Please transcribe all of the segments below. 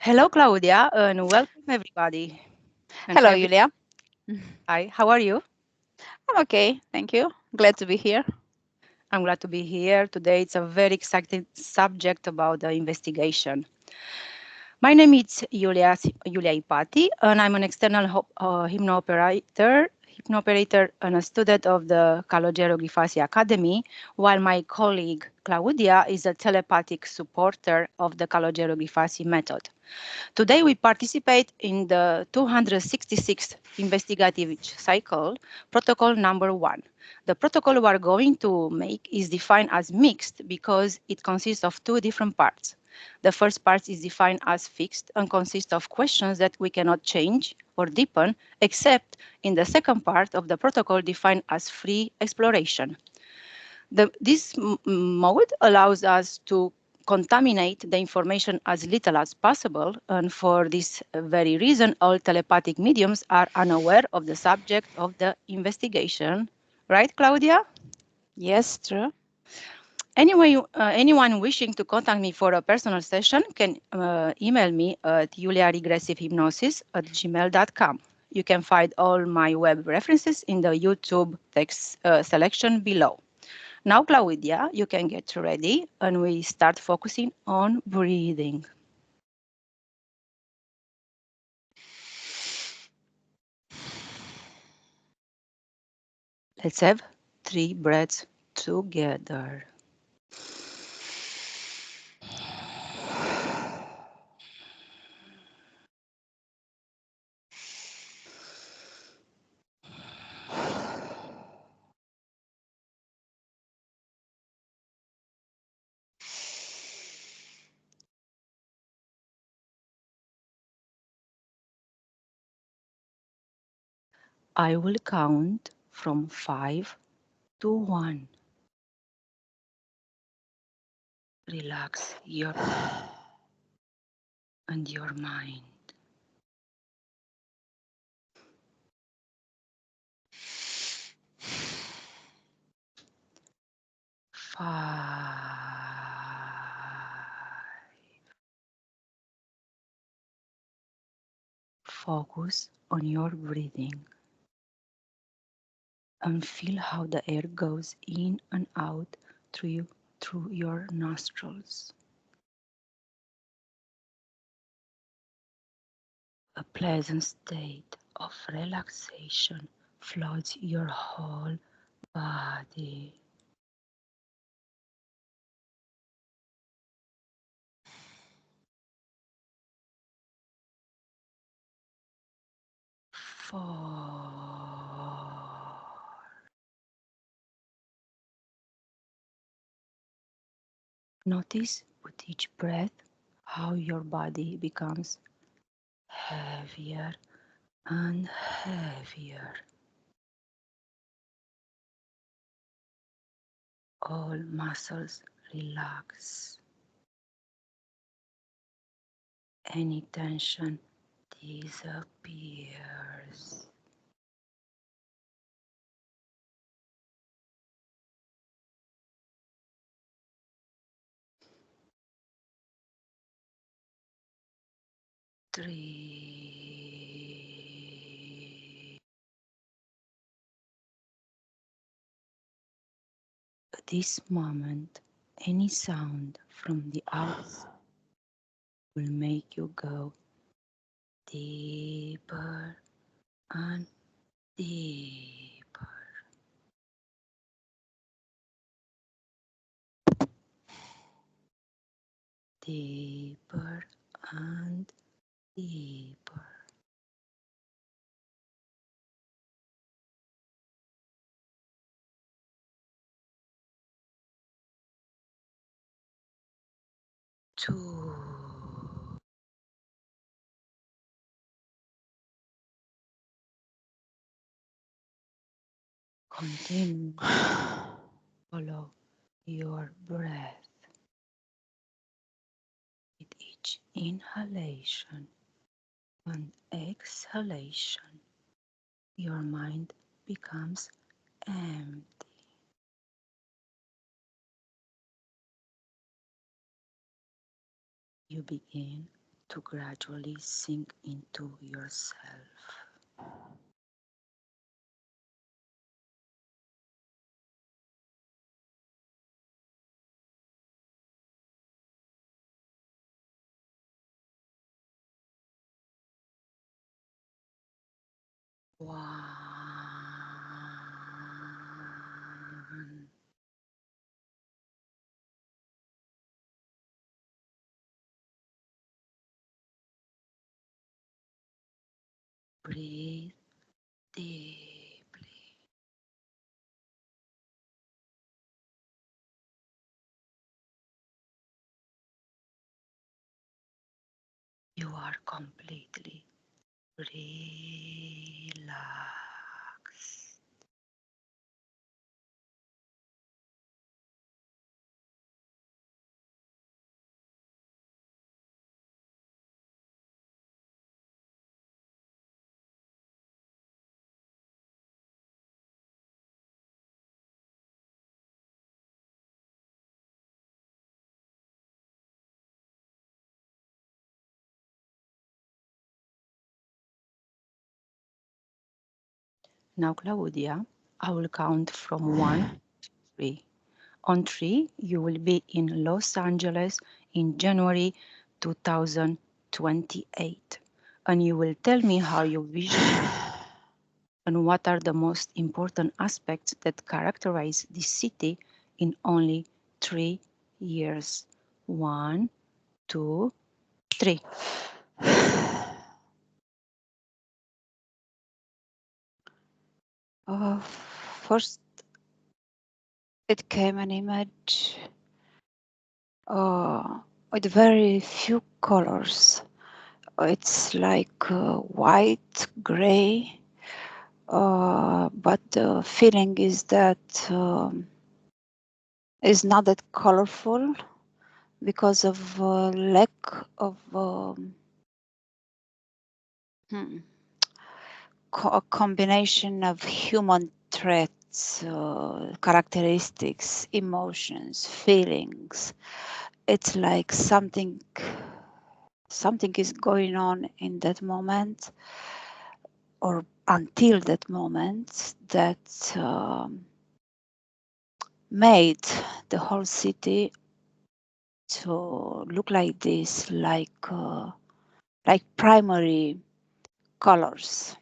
Hello, Claudia, and welcome everybody. And Hello, happy. Julia. Hi, how are you? I'm okay, thank you. Glad to be here. I'm glad to be here today. It's a very exciting subject about the investigation. My name is Iulia Ipati, and I'm an external hypnoperator and a student of the Grifasi Academy, while my colleague Claudia is a telepathic supporter of the Grifasi method. Today we participate in the 266th investigative cycle, protocol number 1. The protocol we are going to make is defined as mixed because it consists of two different parts. The first part is defined as fixed and consists of questions that we cannot change or deepen, except in the second part of the protocol defined as free exploration. This mode allows us to contaminate the information as little as possible, and for this very reason, all telepathic mediums are unaware of the subject of the investigation. Right, Claudia? Yes, true. Anyway, anyone wishing to contact me for a personal session can email me at juliaregressivehypnosis@gmail.com. You can find all my web references in the YouTube text selection below. Now, Claudia, you can get ready and we start focusing on breathing. Let's have 3 breaths together. I will count from 5 to 1. Relax your and your mind. 5. Focus on your breathing and feel how the air goes in and out through your nostrils. A pleasant state of relaxation floods your whole body. Four. Notice with each breath how your body becomes heavier and heavier. All muscles relax. Any tension disappears. 3. At this moment, any sound from the outside will make you go deeper and deeper. Deeper and deeper. 2. Continue. Follow your breath with each inhalation and exhalation. Your mind becomes empty. You begin to gradually sink into yourself. One. Breathe deeply. You are completely relaxed. Now, Claudia, I will count from 1 to 3. On 3, you will be in Los Angeles in January 2028. And you will tell me how you visualize and what are the most important aspects that characterize this city in only 3 years. 1, 2, 3. First, it came an image with very few colors. It's like white, gray, but the feeling is that is not that colorful because of lack of a combination of human traits, characteristics, emotions, feelings. It's like something is going on in that moment or until that moment that made the whole city to look like this, like primary colors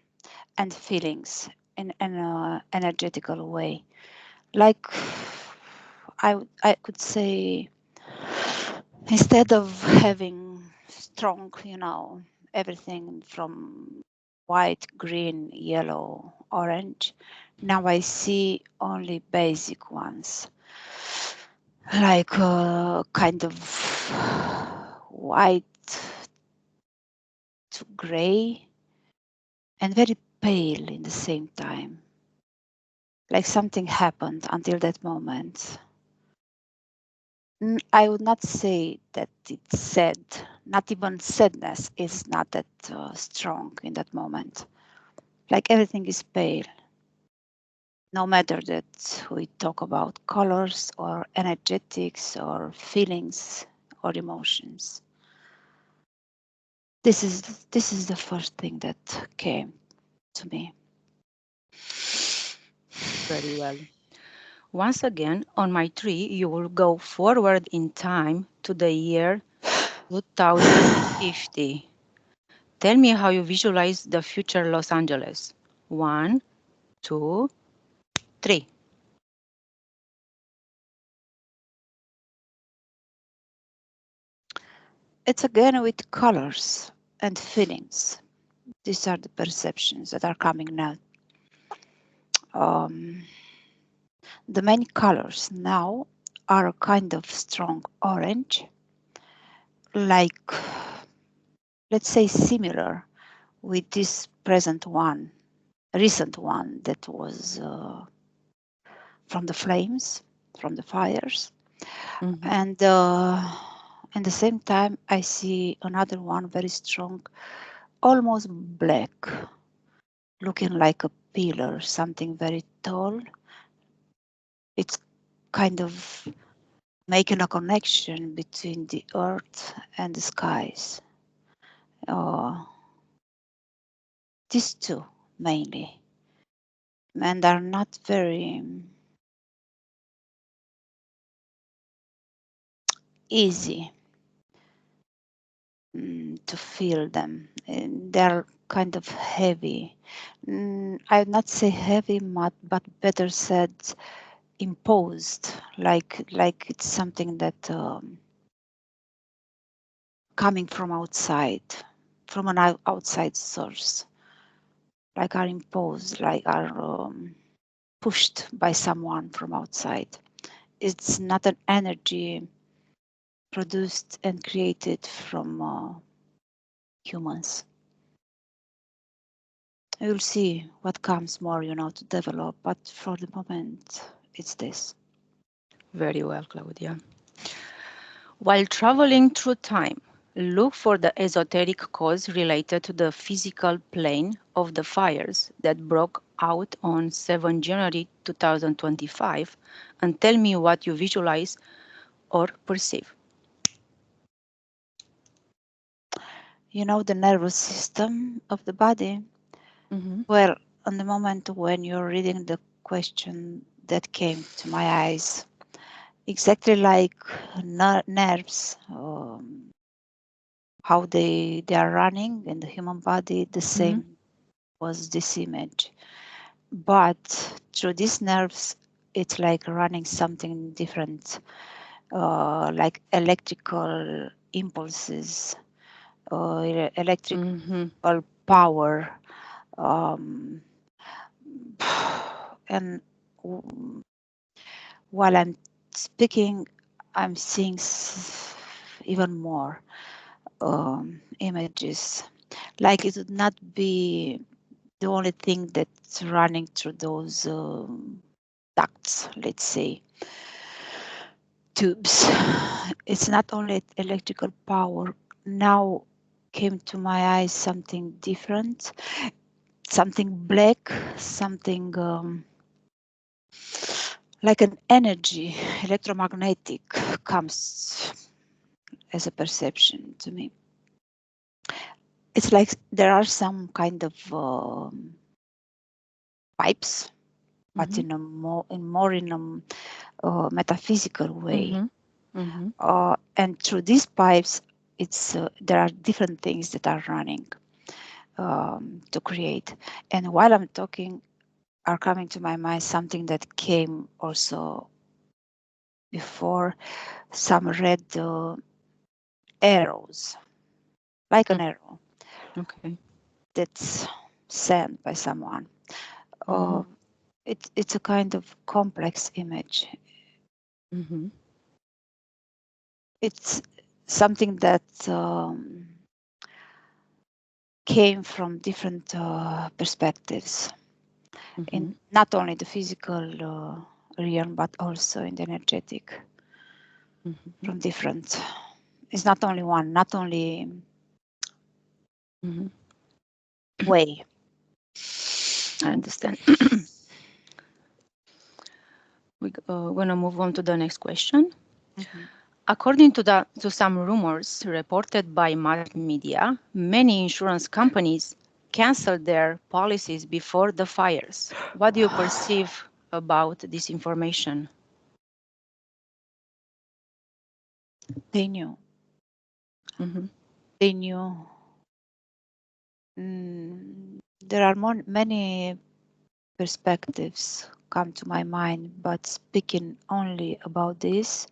and feelings in an energetical way. Like I could say, instead of having strong, everything from white, green, yellow, orange, now I see only basic ones, like kind of white to gray and very pale in the same time. Like something happened until that moment. I would not say that it's sad. Not even sadness is not that strong in that moment. Like everything is pale. No matter that we talk about colors or energetics or feelings or emotions. This is the first thing that came to me. Very well. Once again, on my tree, you will go forward in time to the year 2050. Tell me how you visualize the future Los Angeles. 1, 2, 3. It's again with colors and feelings. These are the perceptions that are coming now. The main colors now are a kind of strong orange, like, let's say, similar with this present one, recent one that was from the flames, from the fires. And at the same time, I see another one very strong, almost black, looking like a pillar, something very tall. It's kind of making a connection between the earth and the skies. these two mainly, and are not very easy to feel them. And they're kind of heavy. I would not say heavy, but better said, imposed. Like it's something that coming from outside, from an outside source. Like are imposed, like are pushed by someone from outside. It's not an energy produced and created from humans. You'll see what comes more, to develop, but for the moment, it's this. Very well, Claudia. While traveling through time, look for the esoteric cause related to the physical plane of the fires that broke out on 7 January 2025 and tell me what you visualize or perceive. The nervous system of the body. Mm-hmm. Well, on the moment when you're reading the question that came to my eyes, exactly like nerves, how they are running in the human body, the same was this image. But through these nerves, it's like running something different, like electrical impulses, electrical power. Um, and while I'm speaking, I'm seeing even more images. Like it would not be the only thing that's running through those ducts, let's say, tubes. It's not only electrical power. Now came to my eyes something different, something black, something like an energy, electromagnetic, comes as a perception to me. It's like there are some kind of pipes, but in a more in a metaphysical way. And through these pipes, it's there are different things that are running to create. And while I'm talking, are coming to my mind something that came also before, some red arrows, like an arrow. Okay. That's sent by someone. It's a kind of complex image. It's something that came from different perspectives, in not only the physical realm, but also in the energetic, from different. It's not only one, not only way. I understand. We're going to move on to the next question. According to some rumors reported by mass media, many insurance companies canceled their policies before the fires. What do you perceive about this information? They knew. They knew. There are many perspectives come to my mind, but speaking only about this,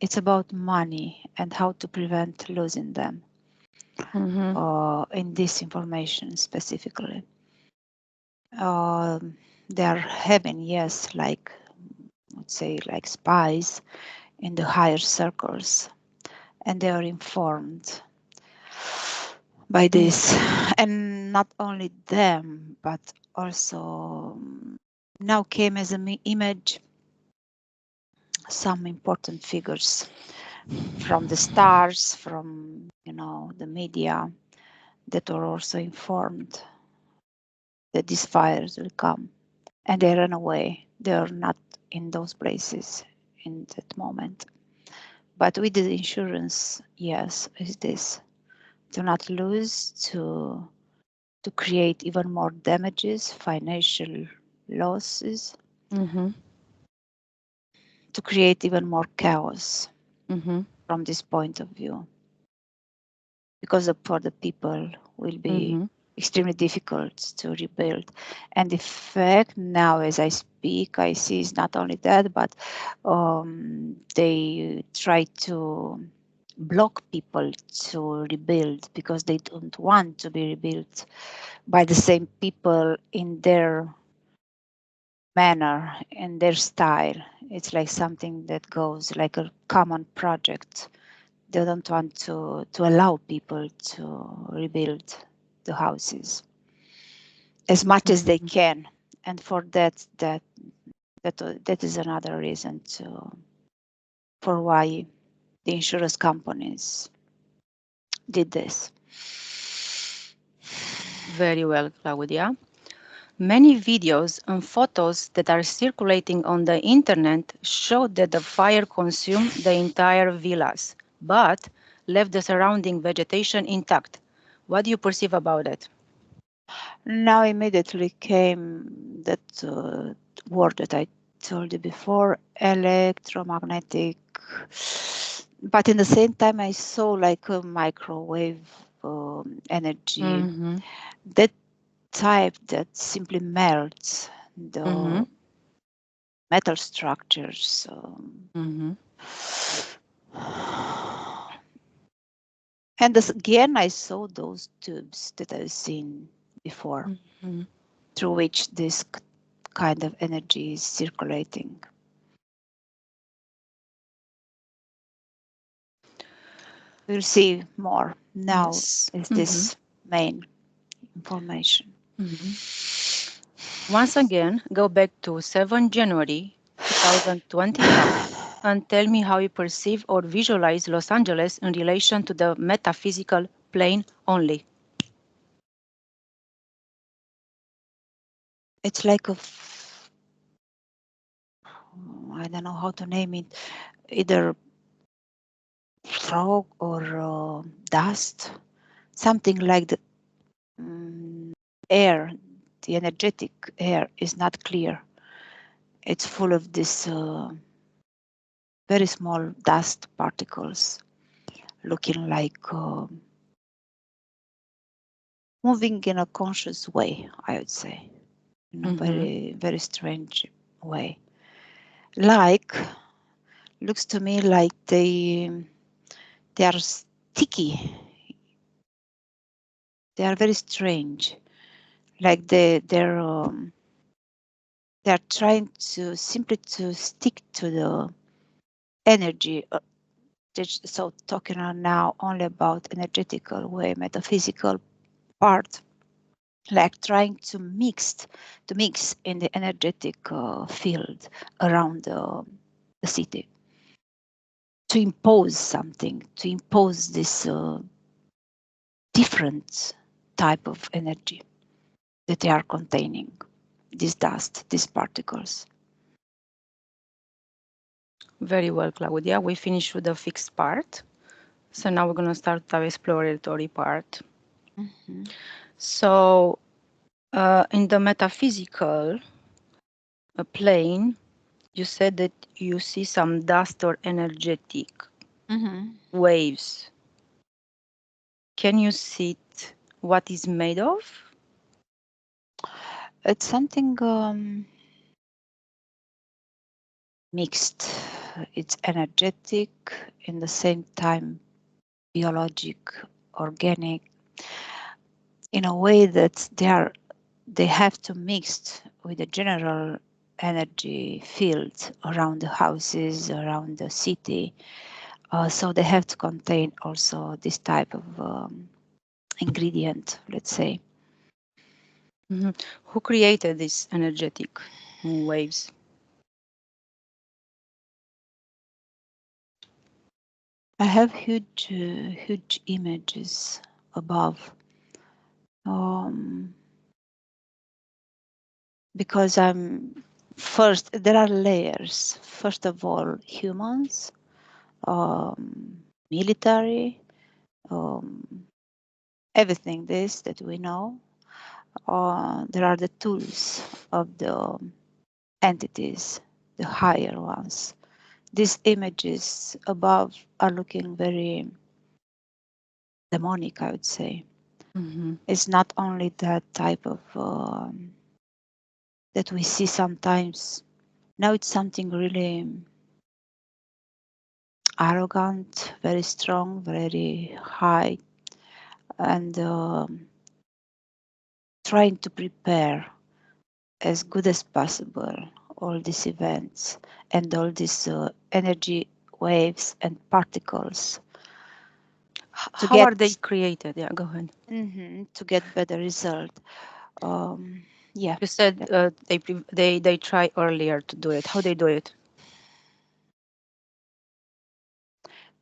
it's about money and how to prevent losing them in this information specifically. They are having, yes, like, let's say, like spies in the higher circles, and they are informed by this. And not only them, but also now came as an image some important figures from the stars, from the media, that are also informed that these fires will come, and they run away. They are not in those places in that moment. But with the insurance, yes, is this to not lose, to create even more damages, financial losses, to create even more chaos from this point of view. Because for the people will be extremely difficult to rebuild. And in fact, now as I speak, I see it's not only that, but they try to block people to rebuild because they don't want to be rebuilt by the same people in their manner, in their style. It's like something that goes like a common project. They don't want to allow people to rebuild the houses as much as they can, and for that is another reason for why the insurance companies did this. Very well, Claudia. Many videos and photos that are circulating on the internet show that the fire consumed the entire villas, but left the surrounding vegetation intact. What do you perceive about it? Now immediately came that word that I told you before, electromagnetic. But in the same time, I saw like a microwave energy, that type that simply melts the metal structures. And this, again, I saw those tubes that I've seen before, through which this kind of energy is circulating. We'll see more. Now is this main information. Once again, go back to 7 January 2025 and tell me how you perceive or visualize Los Angeles in relation to the metaphysical plane only. It's like a, I don't know how to name it, either frog or dust, something like the air, the energetic air is not clear. It's full of this very small dust particles, looking like moving in a conscious way, I would say, in a very, very strange way. Like, looks to me like they are sticky. They are very strange. Like they're trying to simply to stick to the energy. So talking now only about energetical way, metaphysical part, like trying to mix in the energetic field around the city, to impose something, to impose this different type of energy that they are containing, this dust, these particles. Very well, Claudia. We finished with the fixed part. So now we're going to start our exploratory part. So in the metaphysical plane, you said that you see some dust or energetic waves. Can you see what is made of? It's something mixed. It's energetic, in the same time biologic, organic, in a way that they have to mix with the general energy field around the houses, around the city. So they have to contain also this type of ingredient, let's say. Who created these energetic waves? I have huge images above, because there are layers. First of all, humans, military, everything this that we know. There are the tools of the entities, the higher ones. These images above are looking very demonic, I would say. It's not only that type of that we see sometimes. Now it's something really arrogant, very strong, very high, and trying to prepare as good as possible all these events and all these energy waves and particles. How are they created? Yeah, go ahead. To get better result. Yeah. You said they try earlier to do it. How they do it?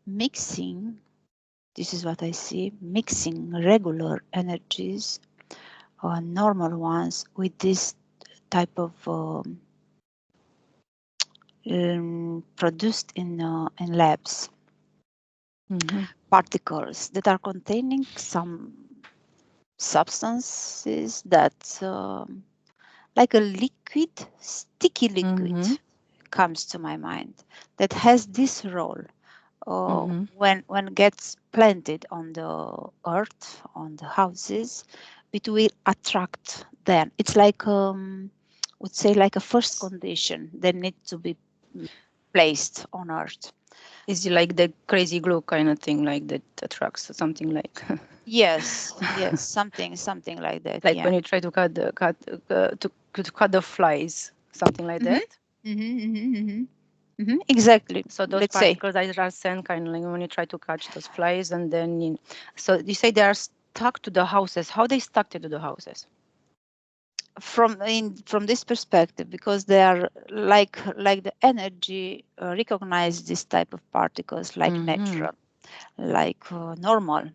Mixing, this is what I see, mixing regular energies or normal ones with this type of produced in labs particles that are containing some substances that like a liquid, sticky liquid comes to my mind that has this role. When gets planted on the earth, on the houses, it will attract them. It's like would say like a first condition that need to be placed on earth. Is it like the crazy glue kind of thing, like that attracts something like? Yes, yes, something like that. Like Yeah. when you try to to cut the flies, something like that. Exactly. So those Let's say particles that are sent kind of like when you try to catch those flies, and then so you say they are stuck to the houses. How they stuck to the houses? from this perspective, because they are like the energy recognize this type of particles like natural, like normal,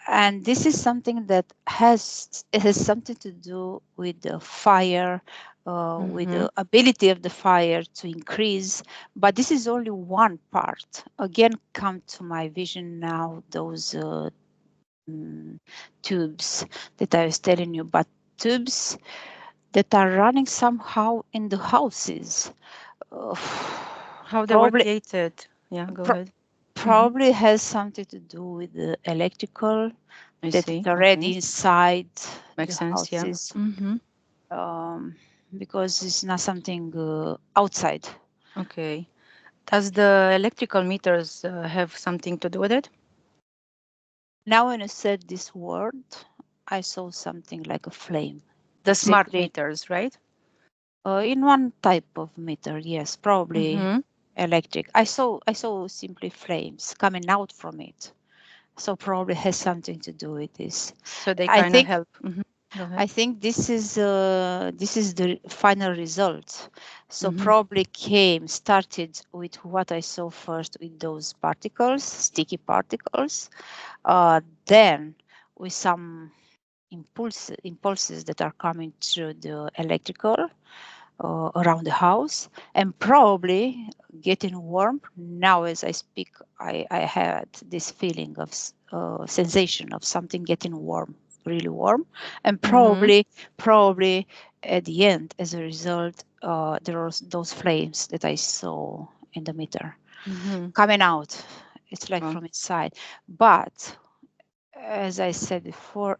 and this is something that has something to do with the fire, with the ability of the fire to increase. But this is only one part. Again, come to my vision now, those tubes that I was telling you, but tubes that are running somehow in the houses. Uh, How they were probably created? Yeah, go pro- ahead. probably has something to do with the electrical I that is see. already Okay, inside the makes sense. Yeah. houses, because it's not something outside. Okay. Does the electrical meters have something to do with it? Now, when I said this word, I saw something like a flame. The smart Simply meters, right? in one type of meter, yes, probably electric. I saw simply flames coming out from it. So probably has something to do with this. So they I kind of think help. Go ahead. I think this is the final result. So probably started with what I saw first with those particles, sticky particles, then with some impulses that are coming through the electrical around the house, and probably getting warm. Now, as I speak, I had this feeling of sensation of something getting warm, really warm, and probably at the end, as a result, there are those flames that I saw in the meter coming out. It's like from inside, but as I said before,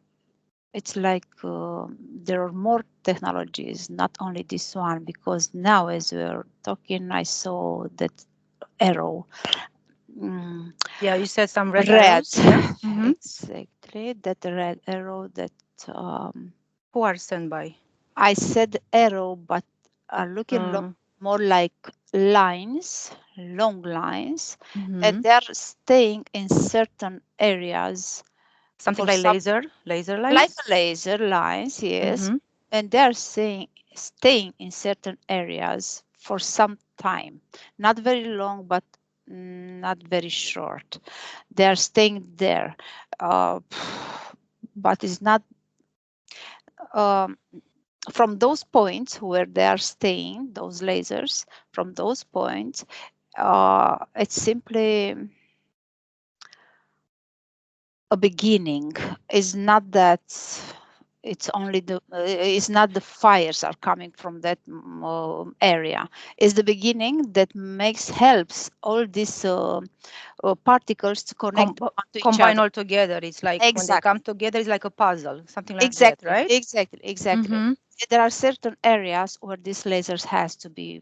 it's like there are more technologies, not only this one, because now as we're talking, I saw that arrow. Yeah, you said some red Red, arrows. Yeah. exactly, that red arrow that Who are sent by? I said arrow, but are looking more like lines, long lines, and they're staying in certain areas Something for like some, laser like lines. laser lines, yes, and they're staying in certain areas for some time, not very long, but not very short. They're staying there, uh, but it's not um, from those points where they are staying, those lasers, from those points, it's simply a beginning. It's not that it's only it's not the fires are coming from that area. It's the beginning that helps all these particles to connect to each Combine other. all together. It's like when they come Exactly. together, it's like a puzzle, something like that, Exactly, right? exactly, exactly. Mm-hmm. There are certain areas where these lasers has to be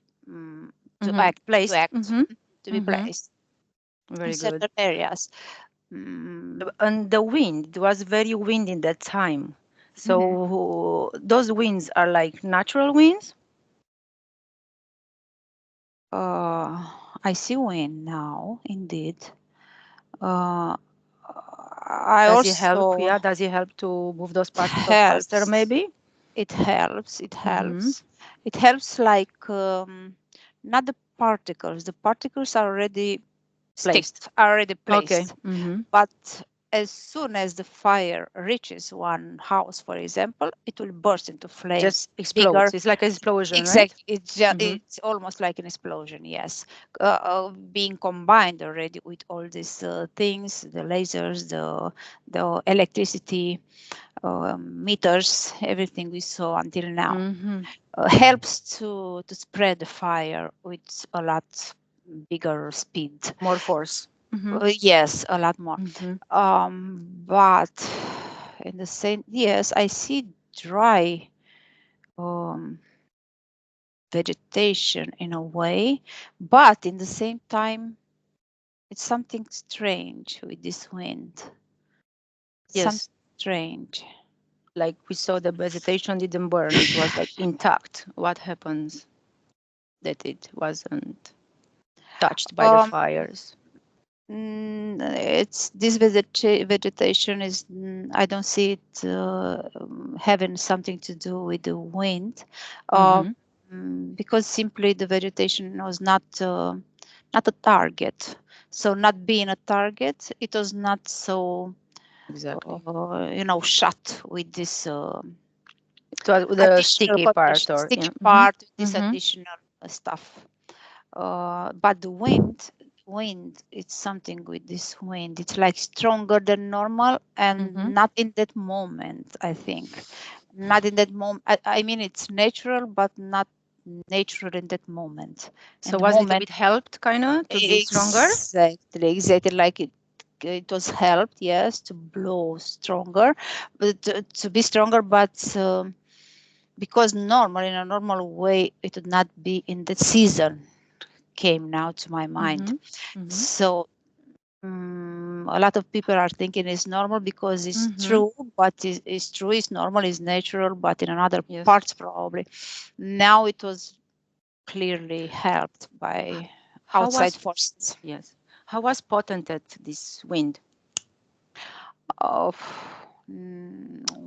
Mm-hmm. to Placed. act, Mm-hmm. to be Mm-hmm. placed in Very good. certain areas. Mm, And the wind, it was very windy in that time. mhm. So those winds are like natural winds. I see wind now, indeed. Uh, I Does it help? also Yeah, does it help to move those particles faster, helps. maybe? It helps. It Mm-hmm. helps. It helps like not the particles. The particles are already Placed. sticked, are already Okay. placed. Mm-hmm. But as soon as the fire reaches one house, for example, it will burst into flames Just explodes. bigger. It's like an explosion, right? Exactly. It's just, Mm-hmm. it's almost like an explosion, yes. Being combined already with all these things, the lasers, the electricity, meters, everything we saw until now, Mm-hmm. helps to spread the fire with a lot bigger speed. More force. Mm-hmm. Yes, a lot more. Mm-hmm. But in the same, yes, I see dry um, vegetation in a way, but in the same time, it's something strange with this wind. Something Yes. strange. Like we saw the vegetation didn't burn. It was like intact. What happens that it wasn't touched by the Um, fires? it's this vegetation is I don't see it having something to do with the wind, uh, Mm-hmm. because simply the vegetation was not a target. So not being a target, it was not so Exactly. shut with this It was the additional sticky part, condition, or yeah. sticky Mm-hmm. part, this Mm-hmm. additional stuff. But the wind, it's something with this wind. It's like stronger than normal, Mm-hmm. and not in that moment, I think. Not in that moment. I mean, it's natural, but not natural in that moment. In So the was it a moment, bit helped, kind of, to be stronger? exactly, like it was helped, yes, to blow stronger, but to be stronger, but because normal, in a normal way, it would not be in the season, came now to my mind. Mm-hmm. Mm-hmm. So a lot of people are thinking it's normal because it's Mm-hmm. true, but it's true, it's normal, it's natural, but in another Yes. parts probably. Now it was clearly helped by How outside was forces. yes? How was potent at this wind? Of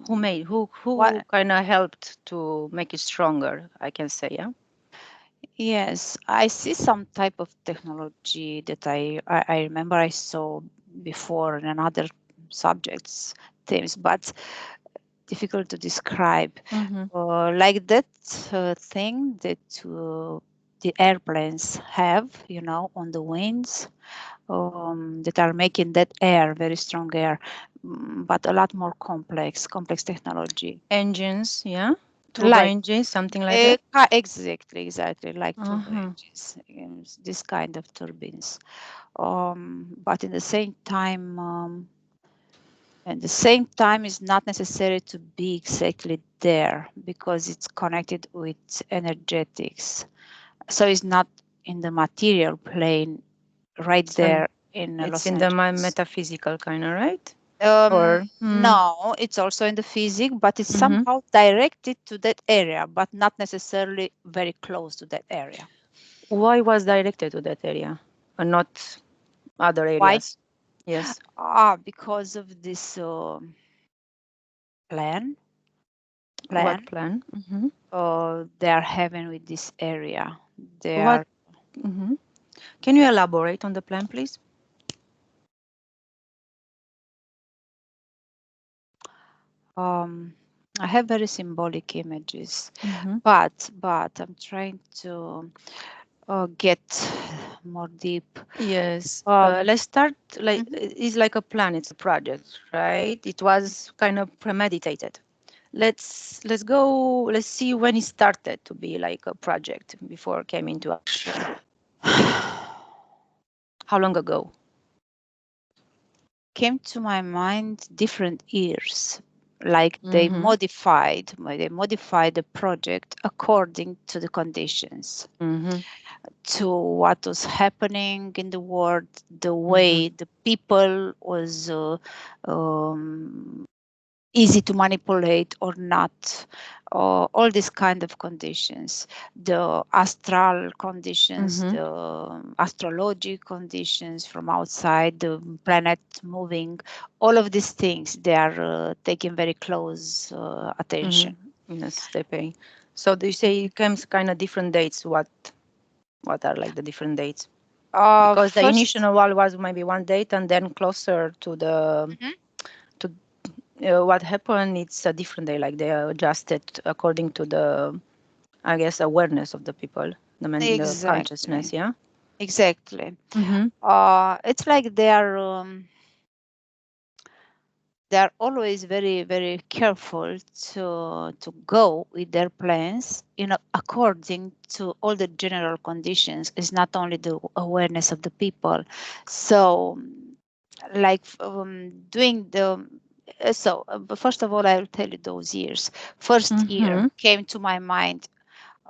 Who made who what? kind of helped to make it stronger? I can say, yeah. Yes, I see some type of technology that I remember I saw before in another subjects themes, but difficult to describe. Mm-hmm. Like that thing that the airplanes have, on the wings, that are making that air very strong air, but a lot more complex technology. Engines, yeah. Turbo Like engines, something like that. exactly, like turbo Uh-huh. engines, this kind of turbines. But in the same time, it's not necessary to be exactly there because it's connected with energetics. So it's not in the material plane right So there in it's Los in the Angeles. metaphysical kind of, right? Um, Or mm, no, it's also in the physics, but it's mm-hmm. somehow directed to that area, but not necessarily very close to that area. Why was directed to that area and not other Why? areas? Yes. Because of this plan What plan plan? Mm-hmm. they are having with this area. They What? are Mm-hmm. Can you elaborate on the plan, please? um, I have very symbolic images, Mm-hmm. but I'm trying to get more deep. Yes. Um, Let's start like mhm. it's like a plan, it's a project, right? It was kind of premeditated. Let's go, let's see when it started to be like a project before it came into action. How long ago? Came to my mind different years, like Mm-hmm. they modified the project according to the conditions, Mm-hmm. to what was happening in the world, the Mm-hmm. way the people was easy to manipulate or not, all these kind of conditions, the astral conditions, Mm-hmm. the astrology conditions from outside, the planet moving, all of these things, they are taking very close attention. Mm-hmm. Yes, they pay. So do you say it comes kind of different dates? What are like the different dates? Because the First, initial one was maybe one date, and then closer to the mhm, to what happened, it's a different day. Like they adjusted according to the, I guess, awareness of the people, the exactly, consciousness. Yeah. exactly. Mm-hmm. It's like they are always very very careful to go with their plans, according to all the general conditions. It's not only the awareness of the people. So like doing the but first of all, I will tell you those years. First year Mm-hmm. came to my mind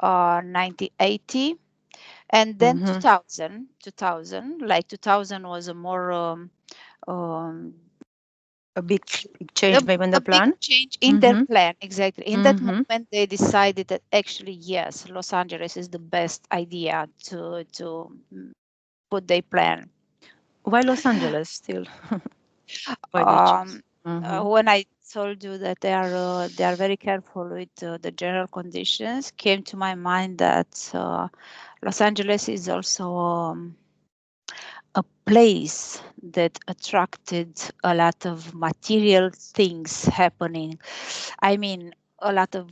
1980, and then Mm-hmm. 2000. Like 2000 was a more um, A big change a, maybe in the a big plan. change in their Mm-hmm. plan. Exactly. In that Mm-hmm. moment, they decided that actually, yes, Los Angeles is the best idea to put their plan. Why Los Angeles still? Why they choose? Um, Mm-hmm. when I told you that they are very careful with the general conditions, came to my mind that Los Angeles is also a place that attracted a lot of material things happening. I mean, a lot of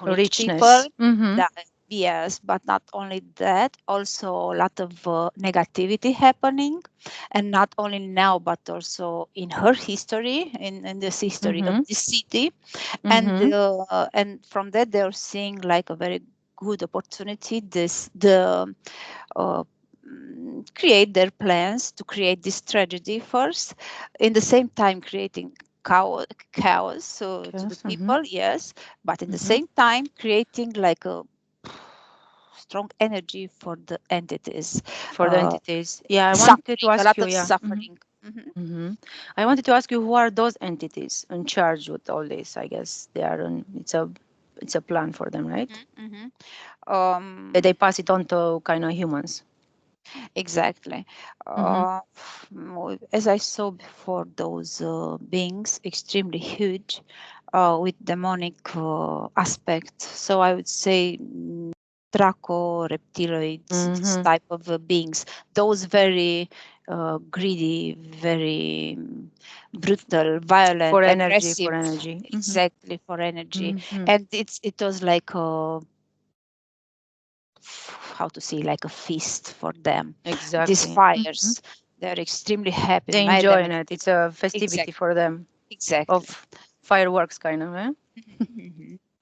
rich people. Richness. Mm-hmm. That, yes, but not only that, also a lot of negativity happening, and not only now, but also in her history, in this history of Mm-hmm. this city, Mm-hmm. and from that they're seeing like a very good opportunity. Uh, create their plans to create this tragedy first, in the same time creating chaos so to the Yes. Mm-hmm. people, yes, but in the Mm-hmm. same time creating like a strong energy for the entities, For the entities. Yeah, I wanted to suffering, a ask lot you. of Yeah. Mm-hmm. suffering. Mhm. Mm-hmm. I wanted to ask you who are those entities in charge with all this? I guess they are. It's a plan for them, right? Mhm. They Um, pass it on to kind of humans. exactly. Mm-hmm. As I saw before, those beings extremely huge, with demonic aspect. So I would say Draco, reptiloids, this Mm-hmm. type of beings. Those very greedy, very brutal, violent, For energy. aggressive. For energy. Mm-hmm. Exactly, for energy. Mm-hmm. And it was like a, how to say, like a feast for them. These Exactly. Mm-hmm. fires, they're extremely happy, They made enjoy them it. It's a festivity exactly, for them exactly. of fireworks, kind of. Eh?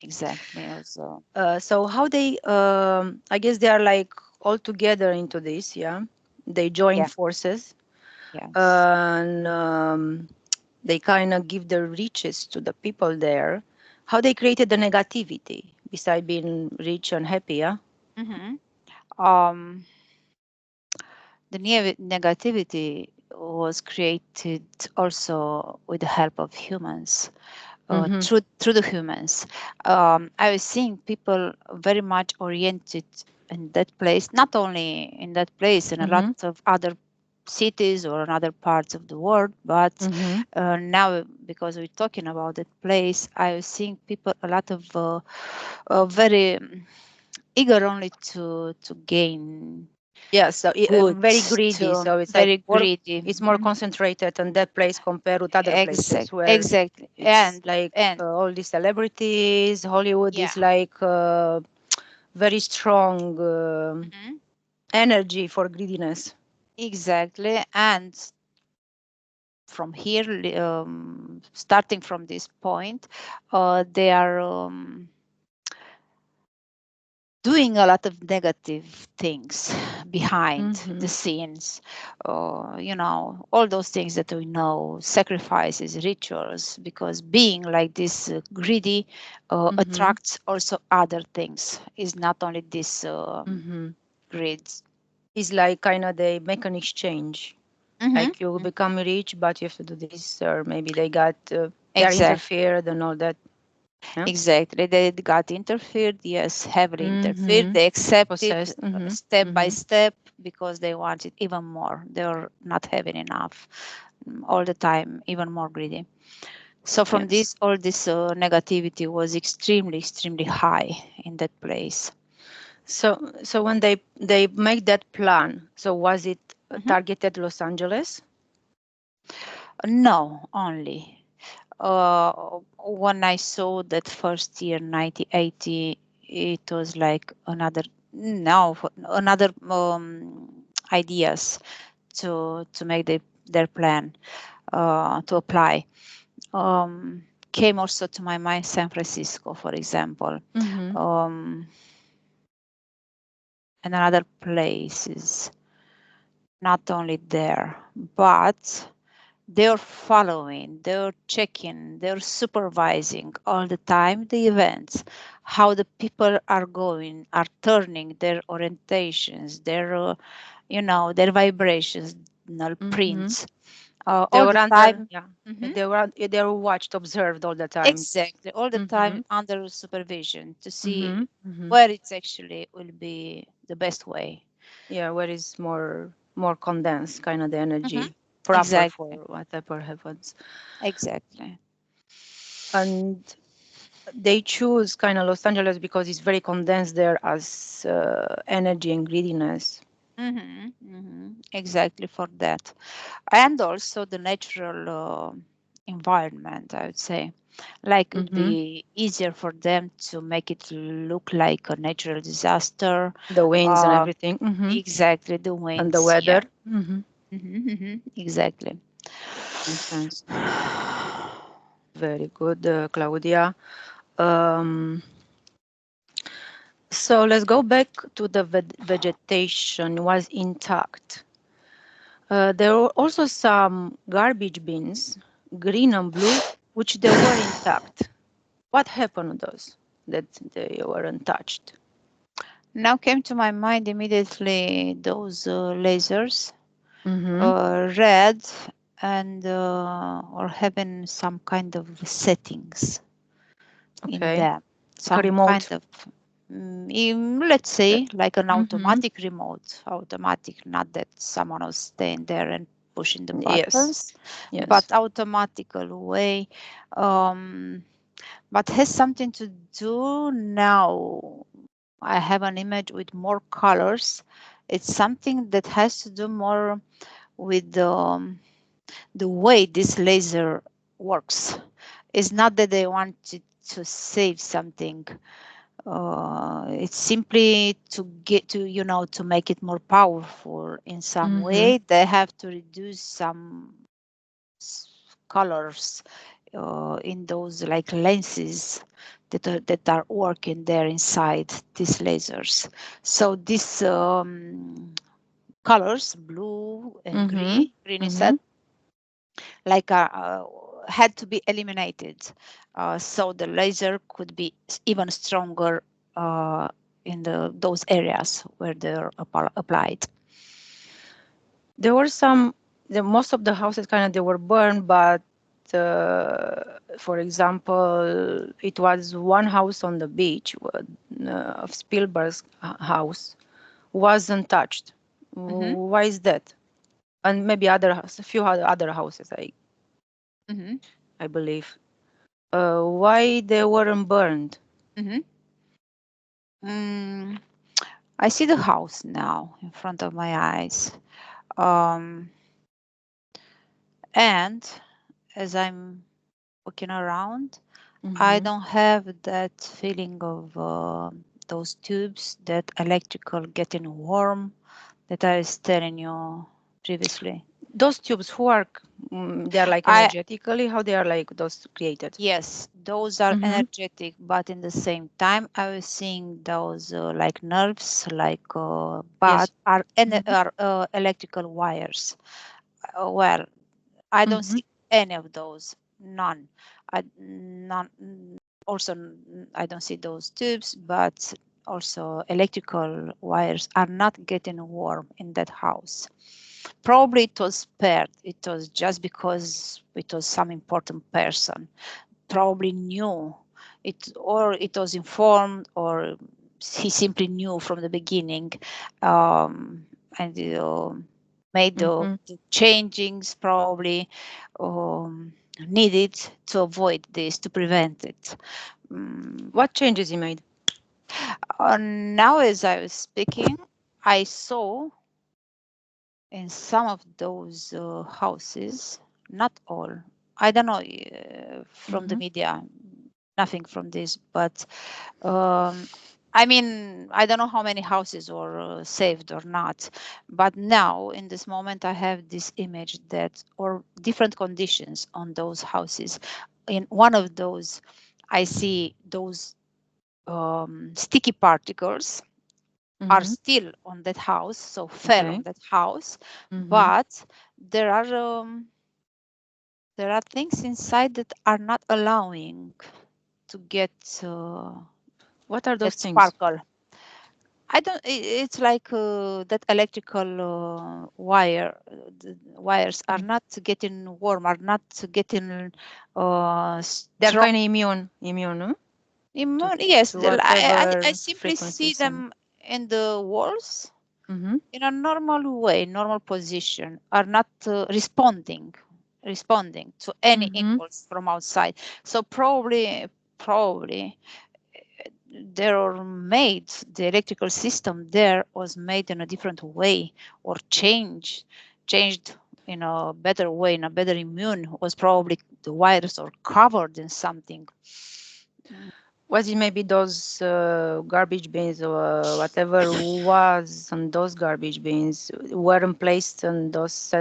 Exactly. Also, So how they? I guess they are like all together into this. Yeah, they join yeah, forces yes. and they kind of give the riches to the people there. How they created the negativity beside being rich and happy? Yeah. hmm Um, the negativity was created also with the help of humans, Mm-hmm. through the humans. I was seeing people very much oriented in that place, not only in that place, in a lot Mm-hmm. of other cities or in other parts of the world, but Mm-hmm. now because we're talking about that place, I was seeing people, a lot of very eager only to gain Yeah. So good, very greedy. to So it's like very more. greedy. It's more concentrated on that place compared with other places where Exactly, it's like and all these celebrities. Hollywood yeah. is like very strong. Mhm. energy for greediness. Exactly. And from here, starting from this point, they are doing a lot of negative things behind the scenes. All those things that we know, sacrifices, rituals, because being like this greedy attracts also other things. Is not only this greed. It's like kind of they make an exchange. Like you become rich, but you have to do this, or maybe they are Exactly. interfered and all that. Yeah. Exactly. They got interfered, yes, heavily interfered. They accepted Possessed. step by step because they wanted even more. They were not having enough all the time, even more greedy. So from Yes. this, all this negativity was extremely, extremely high in that place. So when they make that plan, so was it targeted Los Angeles? No, only. When I saw that first year, 1980, it was like another ideas to make their plan, to apply. Came also to my mind San Francisco, for example, and other places. Not only there, but they're following, they're checking, they're supervising all the time the events, how the people are going, are turning their orientations, their vibrational prints, They all were the under, time. yeah. Mhm. They were watched, observed all the time. Exactly, all the time Mm-hmm. under supervision to see Mm-hmm. Mm-hmm. where it's actually will be the best way. Yeah, where is more condensed, kind of the Mhm. energy proper Exactly, for whatever happens. exactly. And they choose kind of Los Angeles because it's very condensed there as energy and greediness. Exactly for that. And also the natural environment, I would say. Like it would Mm-hmm. be easier for them to make it look like a natural disaster. The winds and Uh, everything. Mm-hmm. exactly, the And the winds. weather. Yeah. Mm-hmm. Exactly. Makes sense. Very good, Claudia. Um, so let's go back to the vegetation was intact. There were also some garbage bins, green and blue, which they were intact. What happened to those that they were untouched? Now came to my mind immediately those lasers, Mm-hmm. red and or having some kind of settings in Okay. them, Like a some kind remote. of let's say like an Mm-hmm. automatic remote, automatic, not that someone was staying there and pushing the Yes. buttons, but Yes. automatical way, um, but has something to do now. I have an image with more colors. It's something that has to do more with the way this laser works. It's not that they wanted to save something. It's simply to get to make it more powerful in some Mm-hmm. way. They have to reduce some colors in those like lenses that are working there inside these lasers. So these colors, blue and Mm-hmm. green Mm-hmm. instead, like had to be eliminated, so the laser could be even stronger uh, in those areas where they're applied. There were most of the houses kind of they were burned, but for example, it was one house on the beach of Spielberg's house wasn't touched. Mm-hmm. Why is that? And maybe a few other houses, Mm-hmm. I believe. Why they weren't burned? Mm-hmm. Mm, I see the house now in front of my eyes, um, and as I'm walking around, I Mm-hmm. don't have that feeling of those tubes that electrical getting warm that I was telling you previously. Those tubes, who are they are like energetically? How they are like those created? Yes, those are energetic, but in the same time, I was seeing those like nerves, like but are electrical wires. Well, I don't see any of those, none. None. Also, I don't see those tubes, but also electrical wires are not getting warm in that house. Probably it was spared. It was just because it was some important person. Probably knew it, or it was informed, or he simply knew from the beginning, and made the changings probably needed to avoid this, to prevent it. What changes he made? Now, as I was speaking, I saw in some of those houses, not all, I don't know from the media, nothing from this, but I mean, I don't know how many houses were saved or not, but now in this moment I have this image that, or different conditions on those houses. In one of those, I see those sticky particles are still on that house, so fell on that house, but there are things inside that are not allowing to get what are those sparkle. things? I don't. It's like that electrical the wires are not getting warm, are not getting They're strong. kind of immune, no? Immune, yes. I simply see Frequencies them in the walls and in a normal way, normal position, are not responding to any impulse from outside. So probably they're made, the electrical system there was made in a different way, or changed in a better way, in a better immune, was probably the wires are covered in something. Was it maybe those garbage bins or whatever was on those garbage bins weren't placed on those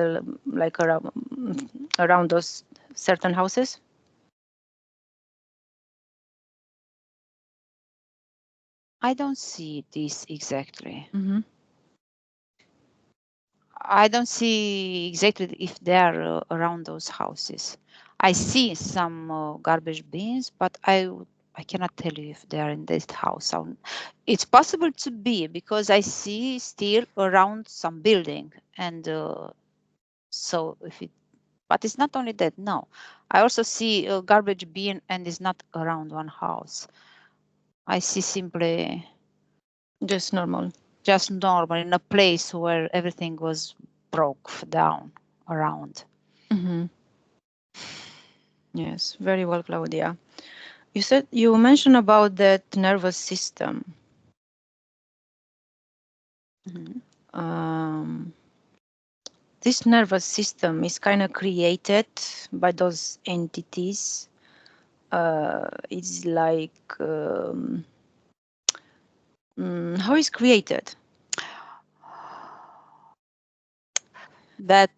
like around those certain houses? I don't see this exactly. I don't see exactly if they are around those houses. I see some garbage bins, but I cannot tell you if they are in this house. It's possible to be, because I see still around some building, and so if it, but it's not only that. No, I also see a garbage bin, and it's not around one house. I see simply just normal in a place where everything was broke down around. Yes, very well, Claudia. You mentioned about that nervous system. This nervous system is kind of created by those entities. It's like how is created? That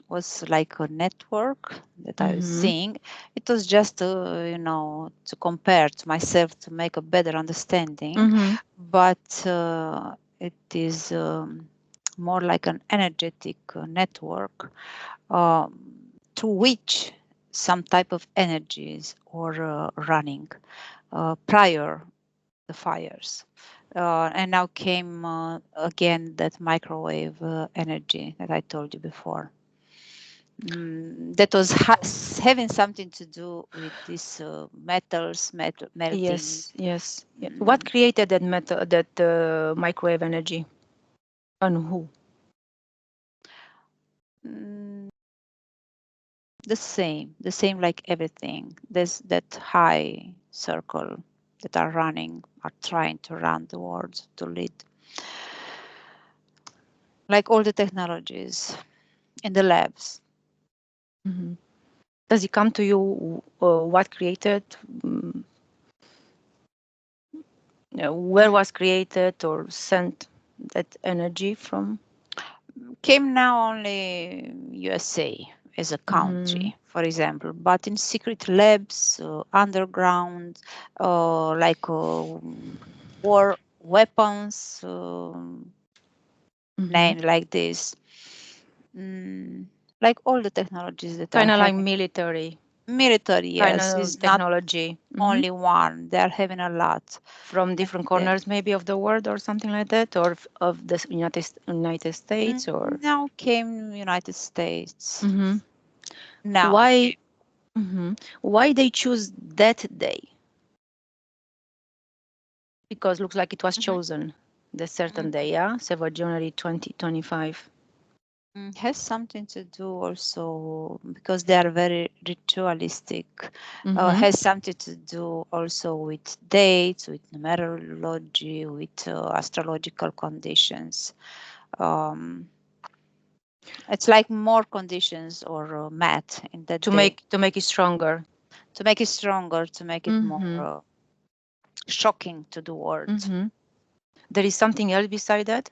was like a network that I was seeing. It was just to compare to myself, to make a better understanding. But it is more like an energetic network through which some type of energies were running prior the fires. And now came again that microwave energy that I told you before. That was having something to do with these metals melting. Yes. What created that metal, that microwave energy, and who? The same like everything. There's that high circle that are trying to run the world, to lead. Like all the technologies in the labs. Does it come to you what created? Where was created or sent that energy from? Came now only USA as a Mm-hmm. country, for example, but in secret labs, underground, like war weapons, Mm-hmm. name like this, like all the technologies that are Kind of like having. military Military, kind yes, of is not technology. Mm-hmm. only one. They are having a lot. From And different corners, maybe of the world or something like that, or of the United States, or. now came United States. Mm-hmm. Now Why? came. Mm-hmm. Why they choose that day? Because looks like it was Mhm. chosen the certain Mhm. day, yeah, 7 January 2025. Has something to do also because they are very ritualistic. Mm-hmm. Has something to do also with dates, with numerology, with astrological conditions. Um, it's like more conditions or math in that day To make it stronger. to make it stronger, to make it more Mm-hmm. shocking to the world. Mm-hmm. There is something else beside that,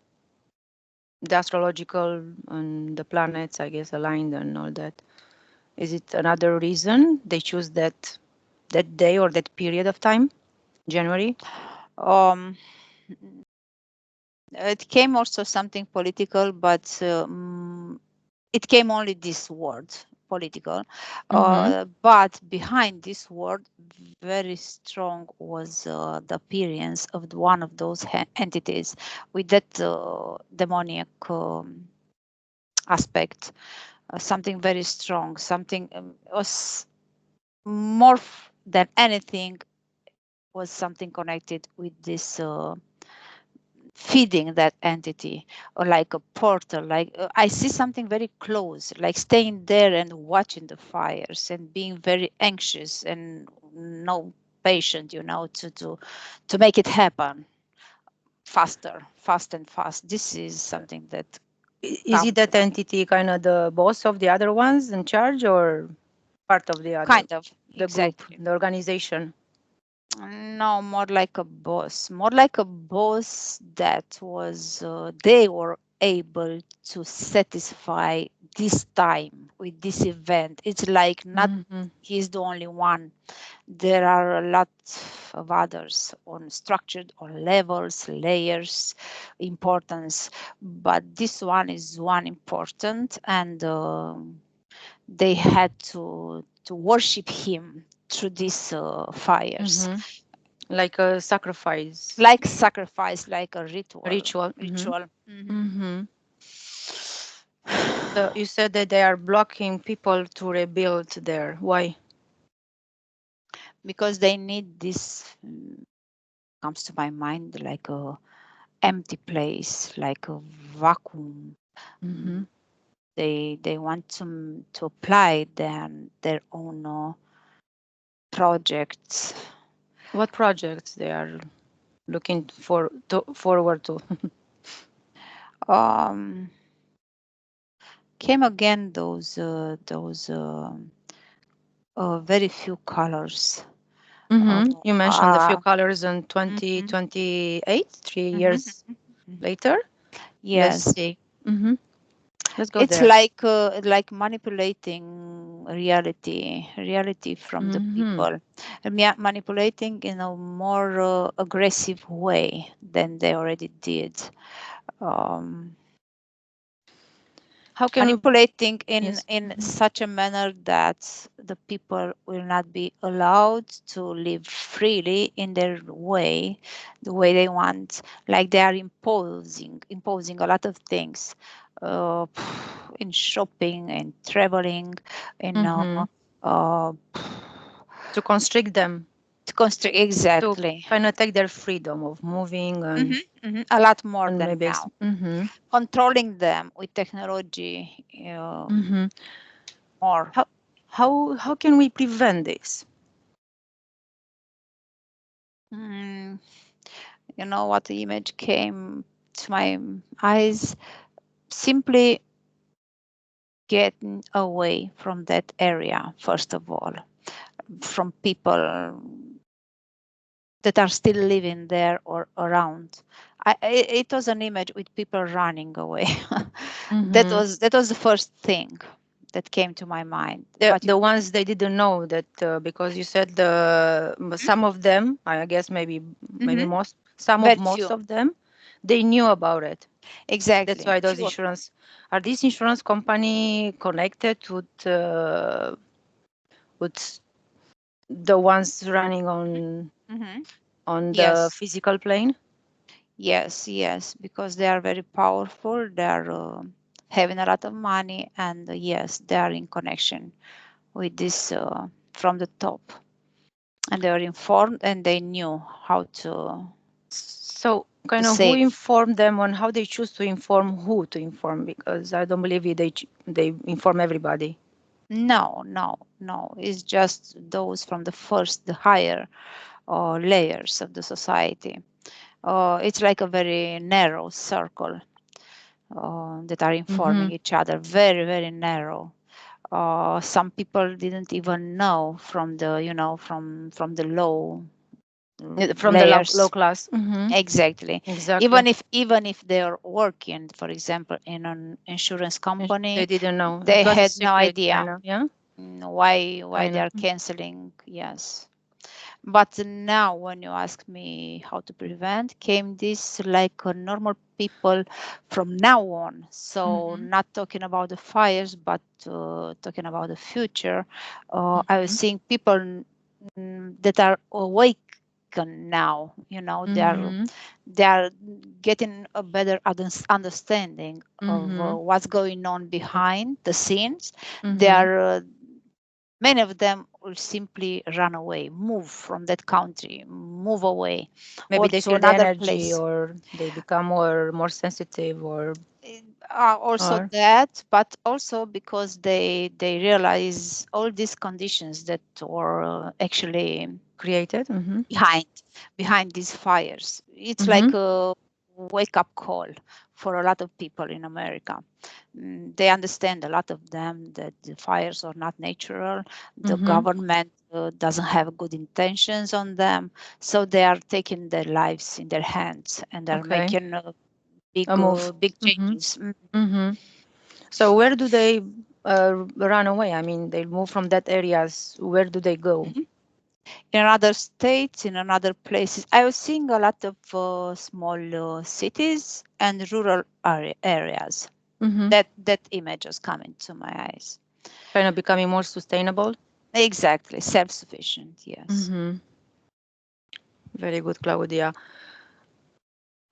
the astrological and the planets, I guess, aligned and all that. Is it another reason they choose that day or that period of time, January? Um, it came also something political, but it came only this word, political. Mm-hmm. But behind this word, very strong was the appearance of one of those entities with that demoniac aspect. Something very strong. Something was more than anything was something connected with this feeding that entity, or like a portal, like I see something very close, like staying there and watching the fires and being very anxious and no patient, to make it happen faster, fast and fast. This is something that Is come it to that my entity kind of the boss of the other ones in charge or part of the other, kind of the group, exactly. the organization? No, more like a boss. More like a boss that was, they were able to satisfy this time with this event. It's like not Mm-hmm. he's the only one. There are a lot of others on structured on levels, layers, importance. But this one is one important, and they had to worship him through these fires, Mm-hmm. Like a sacrifice like sacrifice, like a ritual. ritual. Mm-hmm. Ritual. Hmm. Mm-hmm. So you said that they are blocking people to rebuild there. Why? Because they need this. Comes to my mind like a empty place, like a vacuum. Mm-hmm. Mm, they want to apply their own projects. What projects they are looking forward to? Um, came again those very few colors. Uh, Mm-hmm. You mentioned a few uh, colors in mhm, 2028, three mhm, years mhm. later. Let's Yes, see. Mm-hmm. Let's go it's there. like manipulating reality from the Mm-hmm. people, and manipulating in a more aggressive way than they already did. Um, How can manipulating yes? in Mm-hmm. such a manner that the people will not be allowed to live freely in their way, the way they want, like they are imposing a lot of things, uh, in shopping and traveling, in Mm-hmm. uh, To constrict them, to constrict to exactly. kind of take their freedom of moving A lot more and than maybe now, mm-hmm. controlling them with technology, Mm-hmm. more. How can we prevent this? Mm, what the image came to my eyes? Simply getting away from that area, first of all, from people that are still living there or around. It was an image with people running away. Mm-hmm. That was the first thing that came to my mind. The But the ones they didn't know that because you said some of them, I guess maybe mm-hmm, very most few, of them, they knew about it. That's exactly, why those few of insurance are these insurance company connected with the ones running them. Mm-hmm. on the Yes, physical plane. yes, yes, because they are very powerful. They are having a lot of money, and yes, they are in connection with this from the top, and they were informed, and they knew how So to kind of who save. informed them on how they choose to inform who to inform, because I don't believe they inform everybody. No, no, no. It's just those from the first, the higher layers of the society. It's like a very narrow circle that are Mm-hmm. informing each other. Very, very narrow. Some people didn't even know from the, from the low From the low layers. class. Mm-hmm. Exactly. Exactly. Even if they're working, for example, in an insurance They company, didn't know. they It was a had no secret, idea kind of. Yeah, why kind they of. are canceling. Yes. But now, when you ask me how to prevent, came this like normal people from now on. So, Mm-hmm. not talking about the fires, but talking about the future. I was Mm-hmm. seeing people that are awakened now. Mm-hmm. They are getting a better understanding of Mm-hmm. what's going on behind the scenes. They Mm-hmm. are many of them will simply run away, move from that country, move away, Maybe or they to feel the another energy, place. or they become more sensitive, Also or that, but also because they realize all these conditions that were actually created. Mm-hmm. behind these fires. It's Mm-hmm. like a wake up call for a lot of people in America. They understand, a lot of them, that the fires are not natural. The Mm-hmm. government doesn't have good intentions on them, so they are taking their lives in their hands, and they're Okay. making A move. big Mm-hmm. changes. Mm-hmm. So where do they run away? I mean, they move from that areas. Where do they go? Mhm. In other states, in other places. I was seeing a lot of small cities and rural areas. Mm-hmm. That image is coming to my eyes. Kind of becoming more sustainable. Exactly, self-sufficient. Yes. Mm-hmm. Very good, Claudia.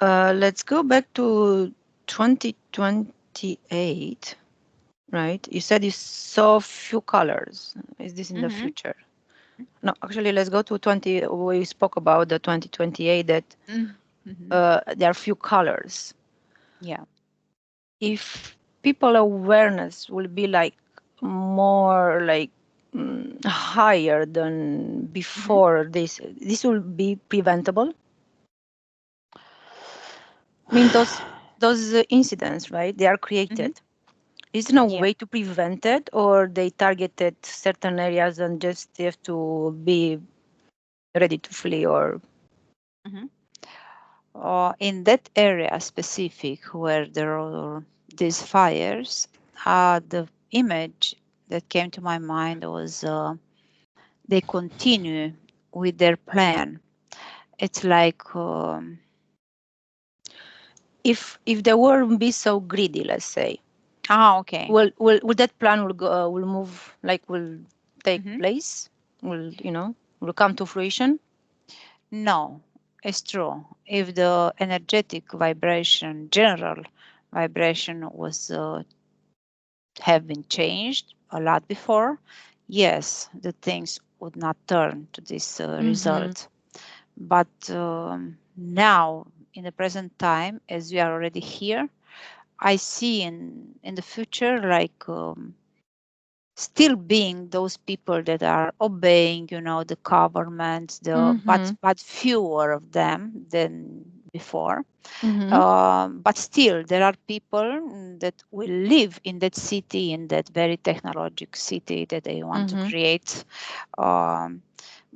Let's go back to 2028, right? You said you saw few colors. Is this in the Mm-hmm. future? No, actually, let's go to 20. We spoke about the 2028 that Mm-hmm. there are few colors. Yeah. If people awareness will be like more like higher than Mm-hmm. before, this will be preventable. I mean, those incidents, right? They are Mm-hmm. created. Is there no Yeah. way to prevent it, or they targeted certain areas and just have to be ready to flee? Or Mm-hmm. In that area specific where there are these fires, the image that came to my mind was they continue with their plan. It's like, if they won't be so greedy, let's say, okay. will that plan will go will move, like will take Hmm. place, will come to fruition? No, it's true. If the energetic vibration, general vibration, was have been changed a lot before, yes, the things would not turn to this Mm-hmm. result. But now, in the present time, as we are already here, I see in the future like still being those people that are obeying, the government, Mm-hmm. but fewer of them than before. Mm-hmm. But still, there are people that will live in that city, in that very technological city that they want to Mm-hmm. create. Um,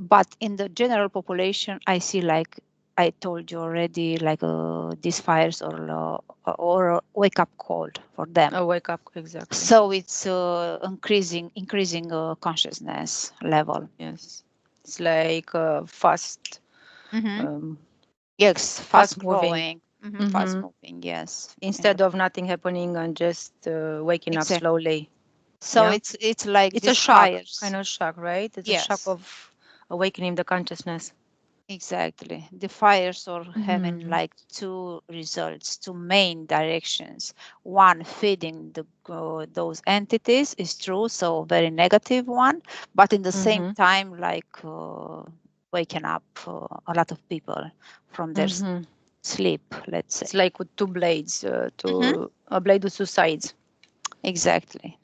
But in the general population, I see, like I told you already, like these fires or a wake up call for them. A wake up, exactly. So it's increasing consciousness level. Yes, it's like fast, Mm-hmm. Yes, fast fast moving. growing. Mm-hmm. Fast Mm-hmm. moving, yes. Instead of nothing happening and just waking up Exactly. slowly. So Yeah, it's like it's a these shock, fires. kind of shock, right? It's a shock Yes, of awakening the consciousness. exactly. The fires are having Mm-hmm. like two results, two main directions. One, feeding those entities is true, so very negative one, but in the same Mm-hmm. time, like waking up a lot of people from their Mm-hmm. sleep, let's It's say. like with two blades, Hmm. to a blade with two sides. Exactly.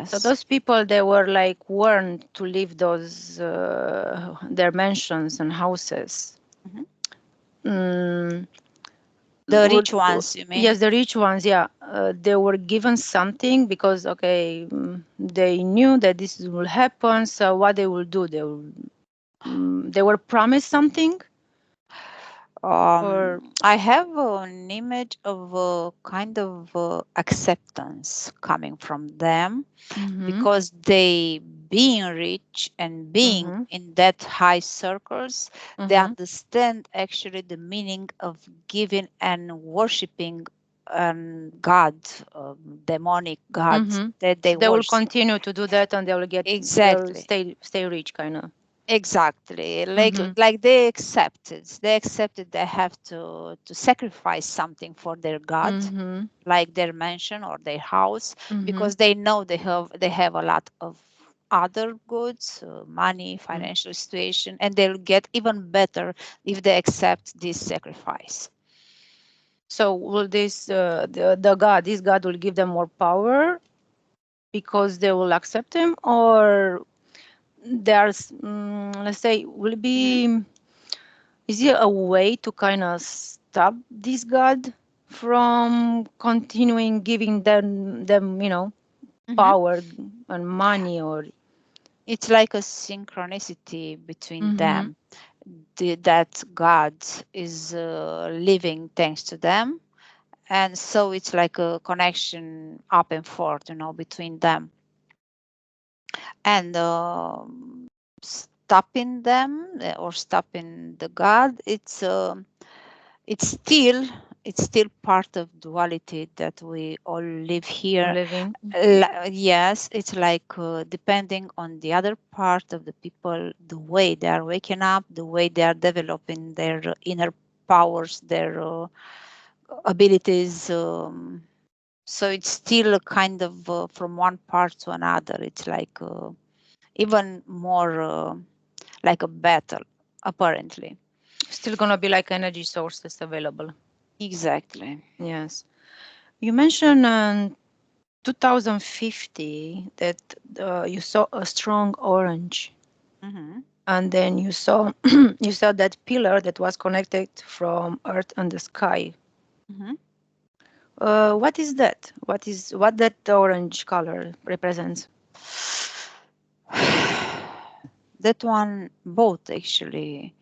So Yes. those people, they were like warned to leave those their mansions and houses. Mhm. Mm, The would rich ones, you mean? yes, the rich ones, yeah, they were given something because okay, they knew that this will happen. So what they will do? They were promised something, or I have an image of a kind of acceptance coming from them mm-hmm, because they, being rich and being mm-hmm, in that high circles, they mm-hmm, understand actually the meaning of giving and worshiping God, demonic gods mm-hmm. that they So they will worship. continue to do that, and they'll Exactly. stay rich, kind of. Exactly. Like Mm-hmm, like they accepted they have to sacrifice something for their God, mm-hmm, like their mansion or their house, mm-hmm. because they know they have a lot of other goods, money, Mm. financial situation, and they'll get even better if they accept this sacrifice. So will this God will give them more power because they will accept him, or there's let's say will it Hmm. be is it a way to kind of stop this God from continuing giving them Hmm. power and money, or It's like a synchronicity between mm-hmm, them. That God is living thanks to them, and so it's like a connection up and forth, between them, and stopping them or stopping the God, it's still it's still part of duality that we all live here. living? Yes, it's like depending on the other part of the people, the way they are waking up, the way they are developing their inner powers, their abilities. So it's still a kind of from one part to another. It's like even more like a battle, apparently. Still gonna be like energy source that's available. Exactly. Yes. You mentioned 2050 that you saw a strong orange, Hmm. and then you saw you saw that pillar that was connected from earth and the sky. Hmm. What is that? What that orange color represents? That one, both actually,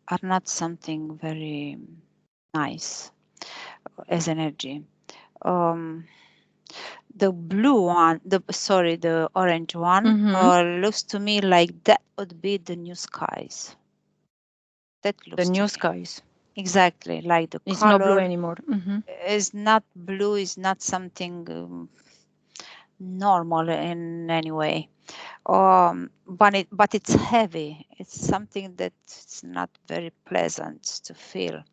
are not something very nice as energy. Um, the blue one, the orange one, Mm-hmm. looks to me like that would be the new skies. That The looks to new me skies. exactly like the It's not blue color anymore. Mm-hmm. is not blue, is not something normal in any way. But it's heavy. It's something that's not very pleasant to feel.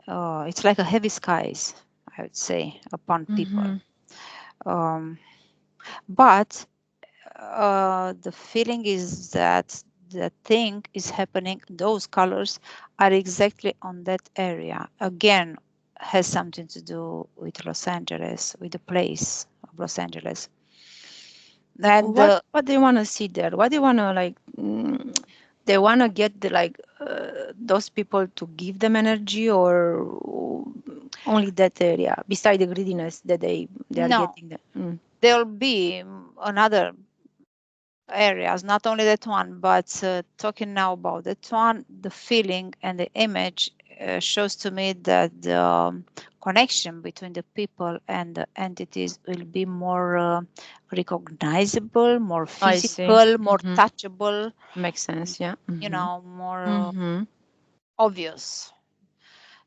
It's like a heavy skies, I would say, upon people. Mm-hmm. Um, but the feeling is that the thing is happening. Those colors are exactly on that area. Again, has something to do with Los Angeles, with the place of Los Angeles. And What they want to see there? What they want to like? They want to get those people to give them energy, or only that area beside the greediness that they are no, getting. There. Mm. there'll be another areas, not only that one, but talking now about that one, the feeling and the image shows to me that the connection between the people and the entities will be more recognizable, more I see. physical, more touchable, Makes sense. Yeah. you know, more Mm-hmm. obvious.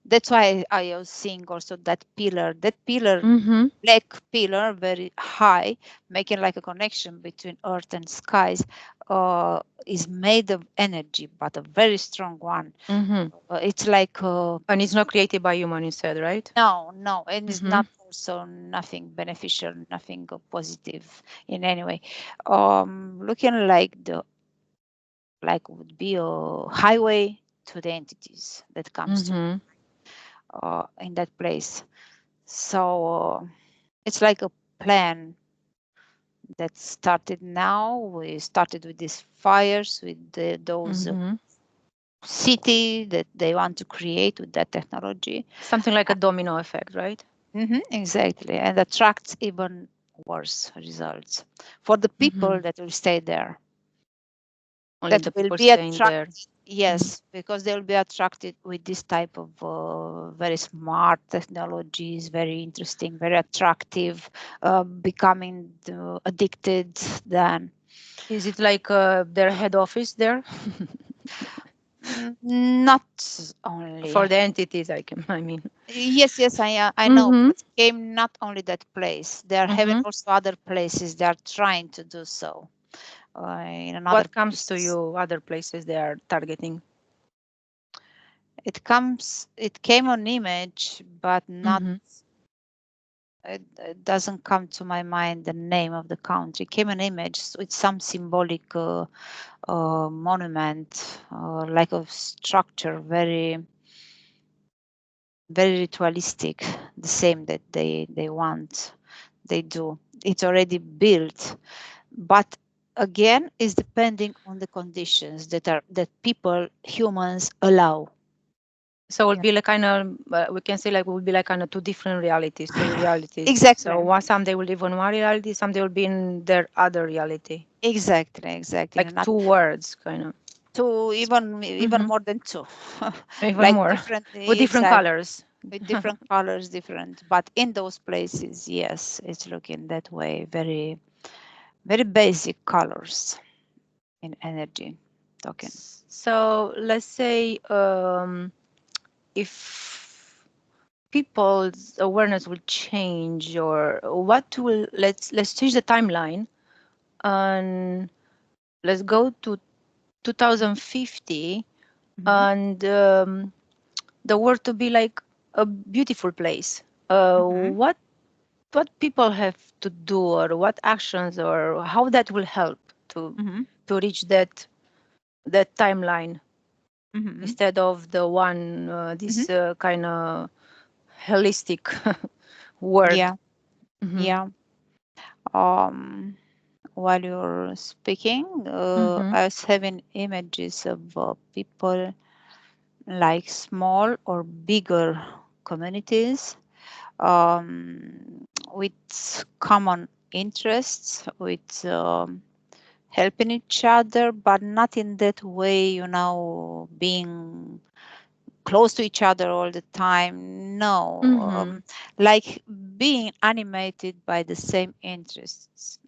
That's why I was seeing also that pillar, Mm-hmm. black pillar, very high, making like a connection between earth and skies, is made of energy, but a very strong one. Mm-hmm. It's like And it's not created by human, you said, right? no, and it's Mm-hmm. not also nothing beneficial, nothing positive in any way. Looking like would be a highway to the entities that comes to Mm-hmm. in that place. So it's like a plan that started now. We started with these fires, with those Mm-hmm. city that they want to create with that technology. Something like a domino effect, right? Exactly, and attracts even worse results for the Mm-hmm. people that will stay there. Only That the will people be staying attracted. there. Mm-hmm. Yes, because they will be attracted with this type of very smart technologies, very interesting, very attractive, becoming addicted. Then Is it like their head office there? not only. For the entities, I mean. Yes, I know, Mm-hmm. but came not only that place. They are having Mm-hmm. also other places. They are trying to do so in another What comes to places. you, other places they are targeting? It came on image, but not. Mm-hmm. It doesn't come to my mind the name of the country. It came an image with some symbolic monument, like a structure, very ritualistic, the same that they want, they do. It's already built, but again, it's depending on the conditions that people, humans allow. So it would Yeah. be like kind of, we can say like it would be like kind of two different realities, three realities. So Exactly, some they will live in one reality, some they will be in their other reality. exactly. Like Not two words, kind of. two, even Mm-hmm. more than two, Even like more, different, with different exact, colors. with different colors, different. But in those places, yes, it's looking that way. Very basic colors in energy talking. So let's say if people's awareness will change, or what will let's change the timeline and let's go to 2050 Hmm. and the world to be like a beautiful place. Hmm. What people have to do, or what actions, or how that will help Hmm. to reach that timeline Hmm. instead of the one Hmm. this kind of holistic word. Yeah, Hmm. yeah. Um, while you're speaking, Hmm. I was having images of people like small or bigger communities with common interests, with helping each other, but not in that way, being close to each other all the time. No, Hmm. like being animated by the same interests.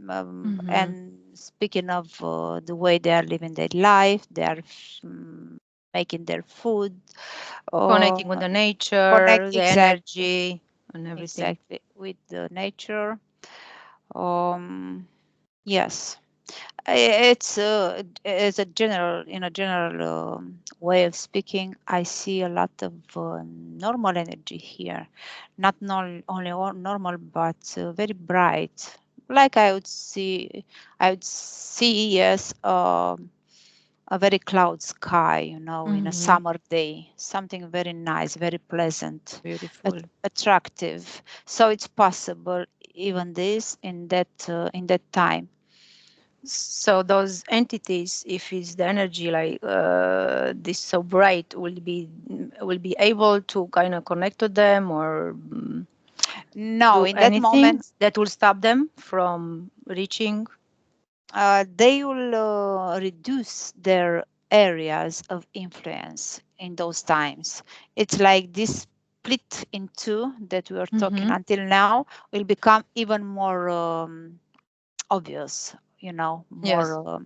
Hmm. And speaking of the way they are living their life, they are making their food, uh, Connecting with the connect nature, the exactly, energy, and everything. exactly with the nature. Yes. It's a general, in a general way of speaking. I see a lot of normal energy here, not only normal, but very bright. Like I would see, yes, a very cloud sky, in a Hmm. summer day, something very nice, very pleasant, Beautiful. attractive. So it's possible even this in that time. So those entities, if it's the energy like this so bright, will be able to kind of connect to them, or No, do in that anything moment, that will stop them from reaching. they will reduce their areas of influence in those times. It's like this split in two that we are talking until now will become even more obvious, you know, Yes. more,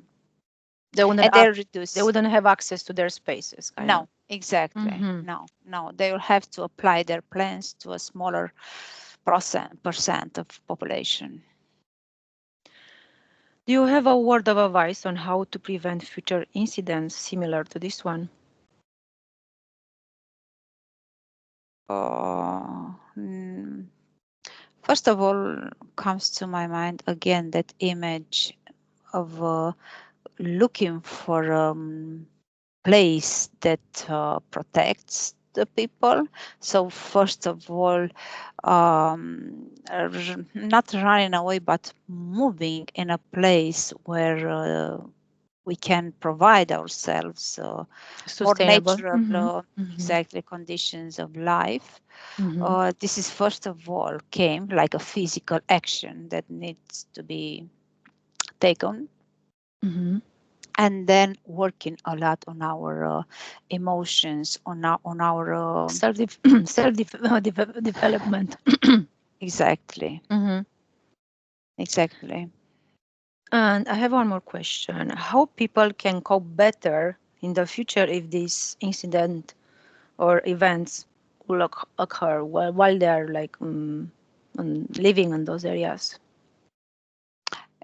They wouldn't and they they reduce. wouldn't have access to their spaces, kind of. No, exactly. No, they will have to apply their plans to a smaller percent of population. Do you have a word of advice on how to prevent future incidents similar to this one? First of all, comes to my mind again that image of looking for a place that protects the people. So first of all, not running away, but moving in a place where we can provide ourselves more Sustainable. natural, exactly, conditions of life. This is first of all came like a physical action that needs to be taken, and then working a lot on our emotions, on our Self development. exactly, exactly. And I have one more question. How people can cope better in the future if this incident or events will occur while they're like living in those areas?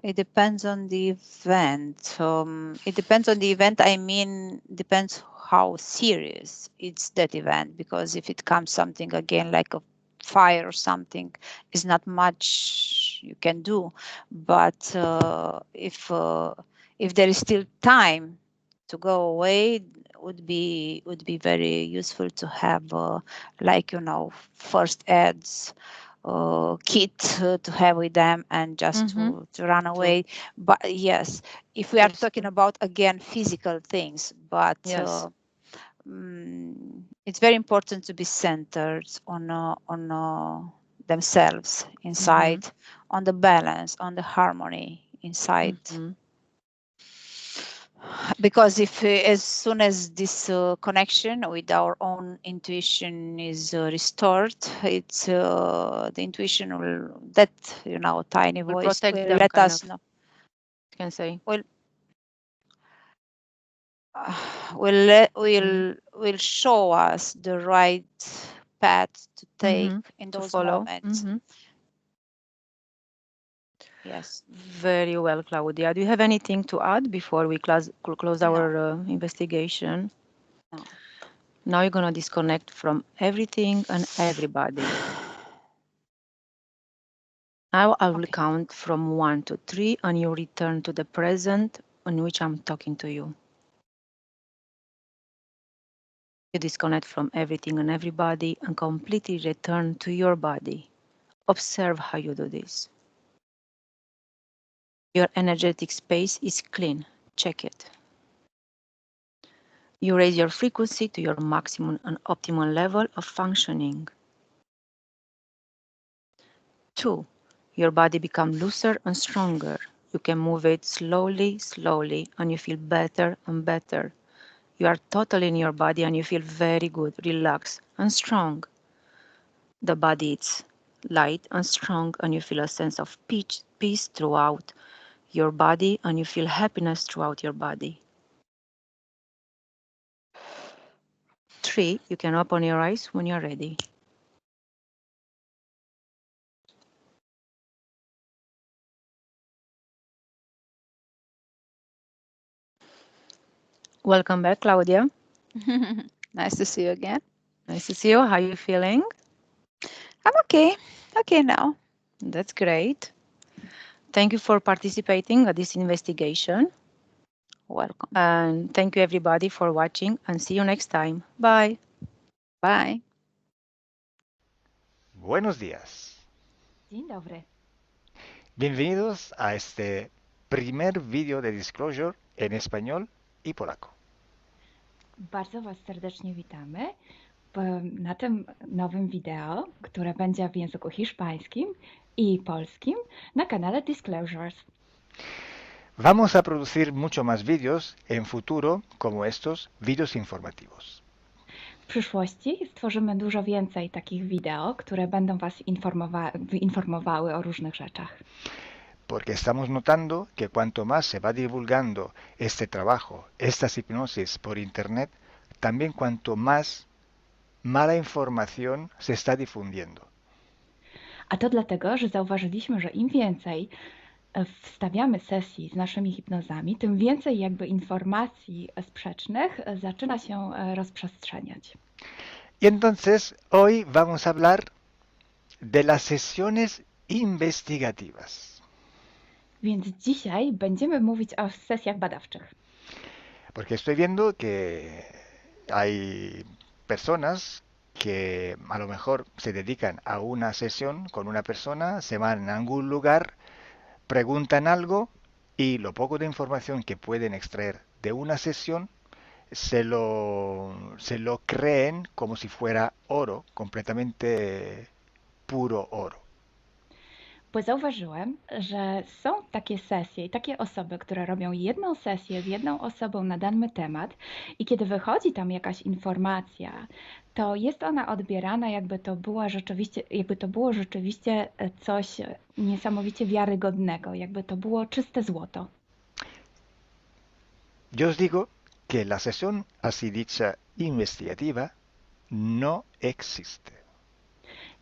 It depends on the event. It depends on the event. I mean, depends how serious it's that event. Because if it comes something again like a fire or something, is not much you can do. But if there is still time to go away, would be very useful to have like, you know, first aids kit to have with them, and just to run away. But yes, if we are talking about again physical things, but Yes. it's very important to be centered on themselves inside, on the balance, on the harmony inside. Because if as soon as this connection with our own intuition is restored, it's the intuition will, that, you know, tiny Will voice protect will them, let kind us of, know, you can say. will will show us the right path to take in To those follow. moments. Yes. Very well, Claudia. Do you have anything to add before we close No. our investigation? No. Now you're going to disconnect from everything and everybody. Now I will count from 1 to 3 and you return to the present in which I'm talking to you. You disconnect from everything and everybody and completely return to your body. Observe how you do this. Your energetic space is clean. Check it. You raise your frequency to your maximum and optimal level of functioning. 2. Your body becomes looser and stronger. You can move it slowly, slowly, and you feel better and better. You are totally in your body and you feel very good, relaxed, and strong. The body is light and strong, and you feel a sense of peace throughout your body, and you feel happiness throughout your body. 3. You can open your eyes when you're ready. Welcome back, Claudia. Nice to see you again. Nice to see you. How are you feeling? I'm okay. Okay now. That's great. Thank you for participating at this investigation. Welcome. And thank you everybody for watching and see you next time. Bye. Bye. Buenos días. Dzień dobry. Bienvenidos a este primer vídeo de Disclosure en español y polaco. Bardzo Was serdecznie witamy na tym nowym wideo, które będzie w języku hiszpańskim i polskim na kanale Disclosures. Vamos a producir mucho más vídeos en futuro como estos vídeos informativos. W przyszłości stworzymy dużo więcej takich wideo, które będą Was informowały o różnych rzeczach. Porque estamos notando que cuanto más se va divulgando este trabajo, estas hipnosis por internet, también cuanto más mala información se está difundiendo. A to dlatego, że zauważyliśmy, że im więcej wstawiamy sesji z naszymi hipnozami, tym więcej jakby informacji sprzecznych zaczyna się rozprzestrzeniać. Y entonces hoy vamos a hablar de las sesiones investigativas. Więc dzisiaj będziemy mówić o sesjach badawczych. Porque estoy viendo que hay personas que a lo mejor se dedican a una sesión con una persona, se van a algún lugar, preguntan algo y lo poco de información que pueden extraer de una sesión se lo creen como si fuera oro, completamente puro oro. Bo zauważyłem, że są takie sesje i takie osoby, które robią jedną sesję z jedną osobą na dany temat i kiedy wychodzi tam jakaś informacja, to jest ona odbierana jakby to było rzeczywiście coś niesamowicie wiarygodnego, jakby to było czyste złoto. Yo os digo que la sesión así dicha investigativa no existe.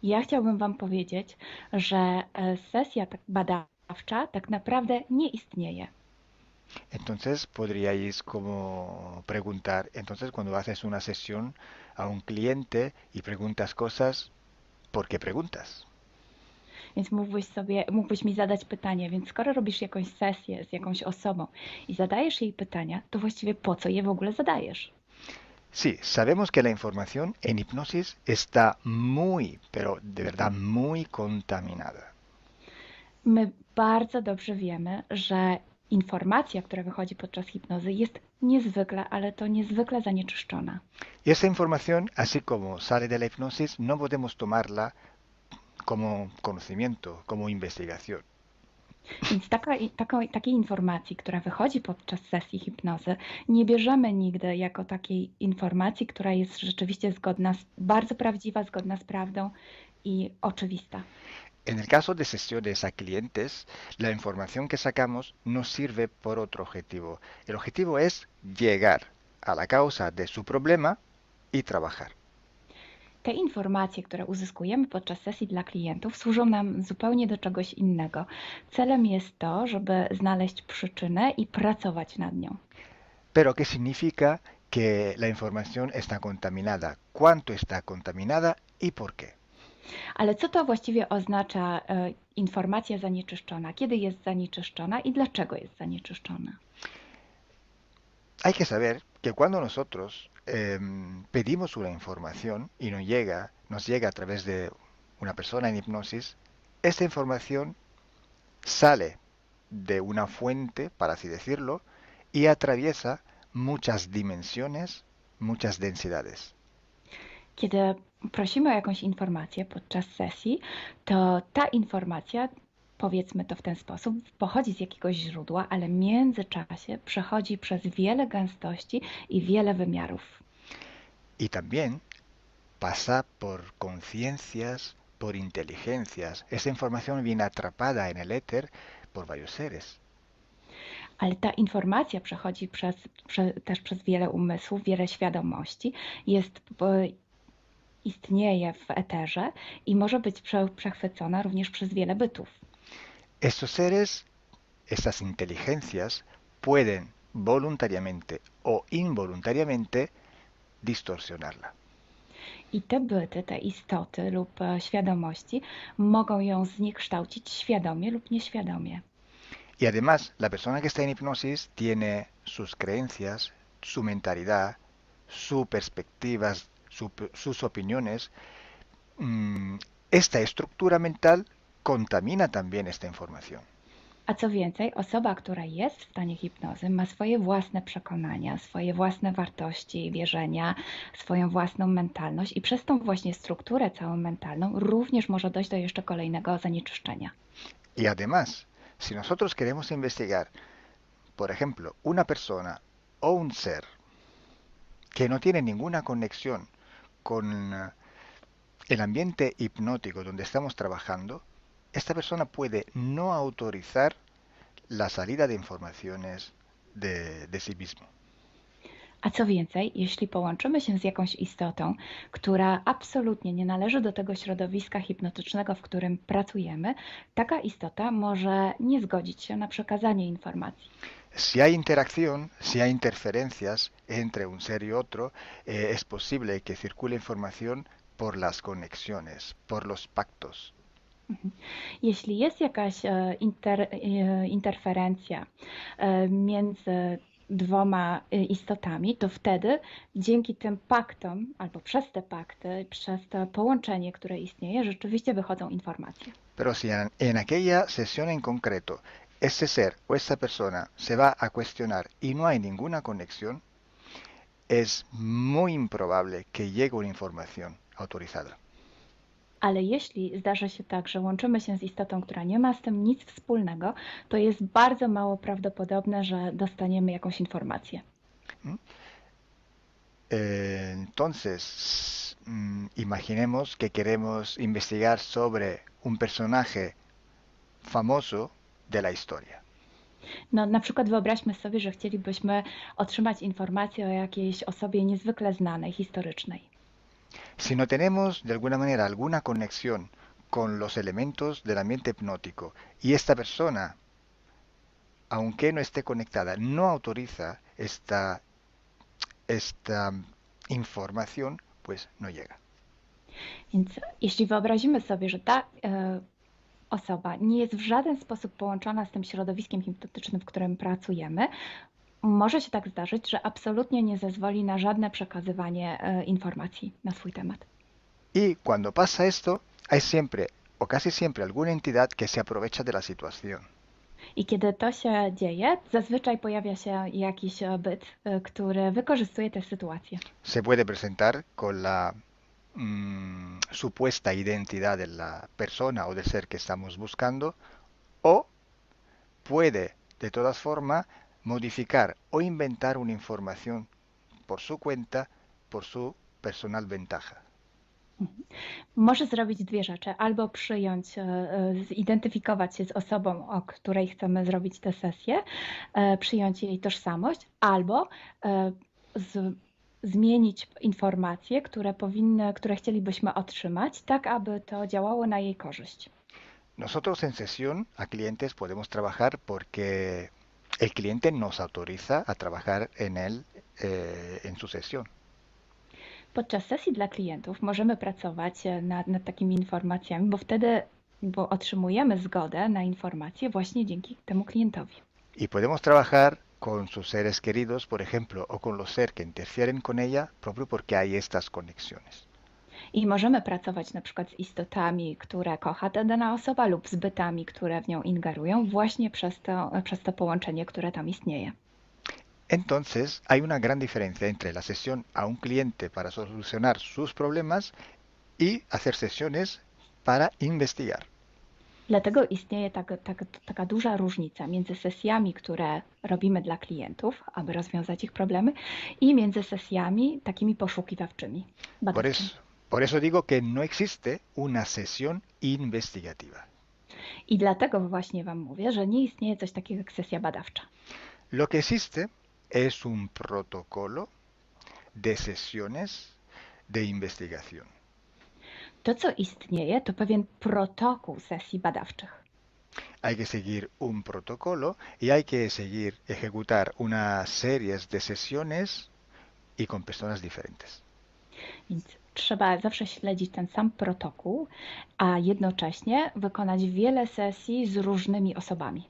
Ja chciałbym Wam powiedzieć, że sesja badawcza tak naprawdę nie istnieje. Entonces podríais como preguntar, entonces cuando haces una sesión a un cliente y preguntas cosas, ¿por qué preguntas? Więc mógłbyś mi zadać pytanie, więc skoro robisz jakąś sesję z jakąś osobą i zadajesz jej pytania, to właściwie po co je w ogóle zadajesz? Sí, sabemos que la información en hipnosis está muy, pero de verdad muy contaminada. My bardzo dobrze wiemy, że informacja, która wychodzi podczas hipnozy jest niezwykle, ale to niezwykle zanieczyszczona. Y esa información, así como sale de la hipnosis, no podemos tomarla como conocimiento, como investigación. Więc takiej informacji, która wychodzi podczas sesji hipnozy, nie bierzemy nigdy jako takiej informacji, która jest rzeczywiście bardzo prawdziwa, zgodna z prawdą i oczywista. En el caso de sesiones a clientes, la información que sacamos nos sirve por otro objetivo. El objetivo es llegar a la causa de su problema y trabajar. Te informacje, które uzyskujemy podczas sesji dla klientów, służą nam zupełnie do czegoś innego. Celem jest to, żeby znaleźć przyczynę i pracować nad nią. Pero ¿qué significa que la información está contaminada? ¿Cuánto está contaminada y por qué? Ale co to właściwie oznacza informacja zanieczyszczona? Kiedy jest zanieczyszczona i dlaczego jest zanieczyszczona? Hay que saber que cuando nosotros pedimos una información y nos llega a través de una persona en hipnosis, esta información sale de una fuente, para así decirlo, y atraviesa muchas dimensiones, muchas densidades. Kiedy prosimy o jakąś informację podczas sesji, to ta informacja, powiedzmy to w ten sposób, pochodzi z jakiegoś źródła, ale w międzyczasie przechodzi przez wiele gęstości i wiele wymiarów. Y también pasa por conciencias, por inteligencias. Esa información viene atrapada en el éter por varios seres. Ale ta informacja przechodzi też przez wiele umysłów, wiele świadomości, istnieje w eterze i może być przechwycona również przez wiele bytów. Estos seres, estas inteligencias, pueden voluntariamente o involuntariamente distorsionarla. I te byty, te istoty lub świadomości mogą ją zniekształcić świadomie lub nieświadomie. Y además, la persona que está en hipnosis tiene sus creencias, su mentalidad, sus perspectivas, sus opiniones. Esta estructura mental contamina también esta información. A co więcej, osoba, która jest w stanie hipnozy, ma swoje własne przekonania, swoje własne wartości i wierzenia, swoją własną mentalność i przez tą właśnie strukturę całą mentalną również może dojść do jeszcze kolejnego zanieczyszczenia. Y además, si nosotros queremos investigar Por ejemplo, una persona o un ser que no tiene ninguna conexión con el ambiente hipnótico donde estamos trabajando, esta persona puede no autorizar la salida de informaciones de sí mismo. A co więcej, jeśli połączymy się z jakąś istotą, która absolutnie nie należy do tego środowiska hipnotycznego, w którym pracujemy, taka istota może nie zgodzić się na przekazanie informacji. Si hay interacción, si hay interferencias entre un ser y otro, es posible que circule información por las conexiones, por los pactos. Jeśli jest jakaś interferencja między dwoma istotami, to wtedy dzięki tym paktom, albo przez te pakty, przez to połączenie, które istnieje, rzeczywiście wychodzą informacje. Pero si en aquella sesión en concreto ese ser o esa persona se va a cuestionar y no hay ninguna conexión, es muy improbable que llegue una información autorizada. Ale jeśli zdarzy się tak, że łączymy się z istotą, która nie ma z tym nic wspólnego, to jest bardzo mało prawdopodobne, że dostaniemy jakąś informację. Entonces, imaginemos que queremos investigar sobre un personaje famoso de la historia. No, na przykład wyobraźmy sobie, że chcielibyśmy otrzymać informację o jakiejś osobie niezwykle znanej, historycznej. Si no tenemos de alguna manera alguna conexión con los elementos del ambiente hipnótico y esta persona, aunque no esté conectada, no autoriza esta información, pues no llega. Więc jeśli wyobrazimy sobie, że ta osoba nie jest w żaden sposób połączona z tym środowiskiem hipnotycznym, w którym pracujemy, może się tak zdarzyć, że absolutnie nie zezwoli na żadne przekazywanie informacji na swój temat. Y cuando pasa esto, hay siempre o casi siempre alguna entidad que se aprovecha de la situación. I kiedy to się dzieje, zazwyczaj pojawia się jakiś byt, który wykorzystuje tę sytuację. Se puede presentar con la supuesta identidad de la persona o del ser que estamos buscando, o puede de todas formas modificar o inventar una información por su cuenta, por su personal ventaja. Może zrobić dwie rzeczy. Albo przyjąć, zidentyfikować się z osobą, o której chcemy zrobić tę sesję, przyjąć jej tożsamość, albo zmienić informacje, które chcielibyśmy otrzymać, tak aby to działało na jej korzyść. Nosotros en sesión a clientes podemos trabajar porque el cliente nos autoriza a trabajar en él en su sesión. Podczas sesji dla klientów możemy pracować nad takimi informacjami, bo otrzymujemy zgodę na informacje właśnie dzięki temu klientowi. Y podemos trabajar con sus seres queridos, por ejemplo, o con los seres que interfieren con ella, propio porque hay estas conexiones. I możemy pracować na przykład z istotami, które kocha ta dana osoba, lub z bytami, które w nią ingerują, właśnie przez to połączenie, które tam istnieje. Entonces, hay una gran diferencia entre la sesión a un cliente para solucionar sus problemas y hacer sesiones para investigar. Dlatego istnieje taka duża różnica między sesjami, które robimy dla klientów, aby rozwiązać ich problemy, i między sesjami takimi poszukiwawczymi, badawczymi. Por eso digo que no existe una sesión investigativa. I dlatego właśnie Wam mówię, że nie istnieje coś takiego jak sesja badawcza. Lo que existe es un protocolo de sesiones de investigación. To, co istnieje, to pewien protokół sesji badawczych. Hay que seguir un protocolo y hay que ejecutar una serie de sesiones y con personas diferentes. Więc trzeba zawsze śledzić ten sam protokół, a jednocześnie wykonać wiele sesji z różnymi osobami.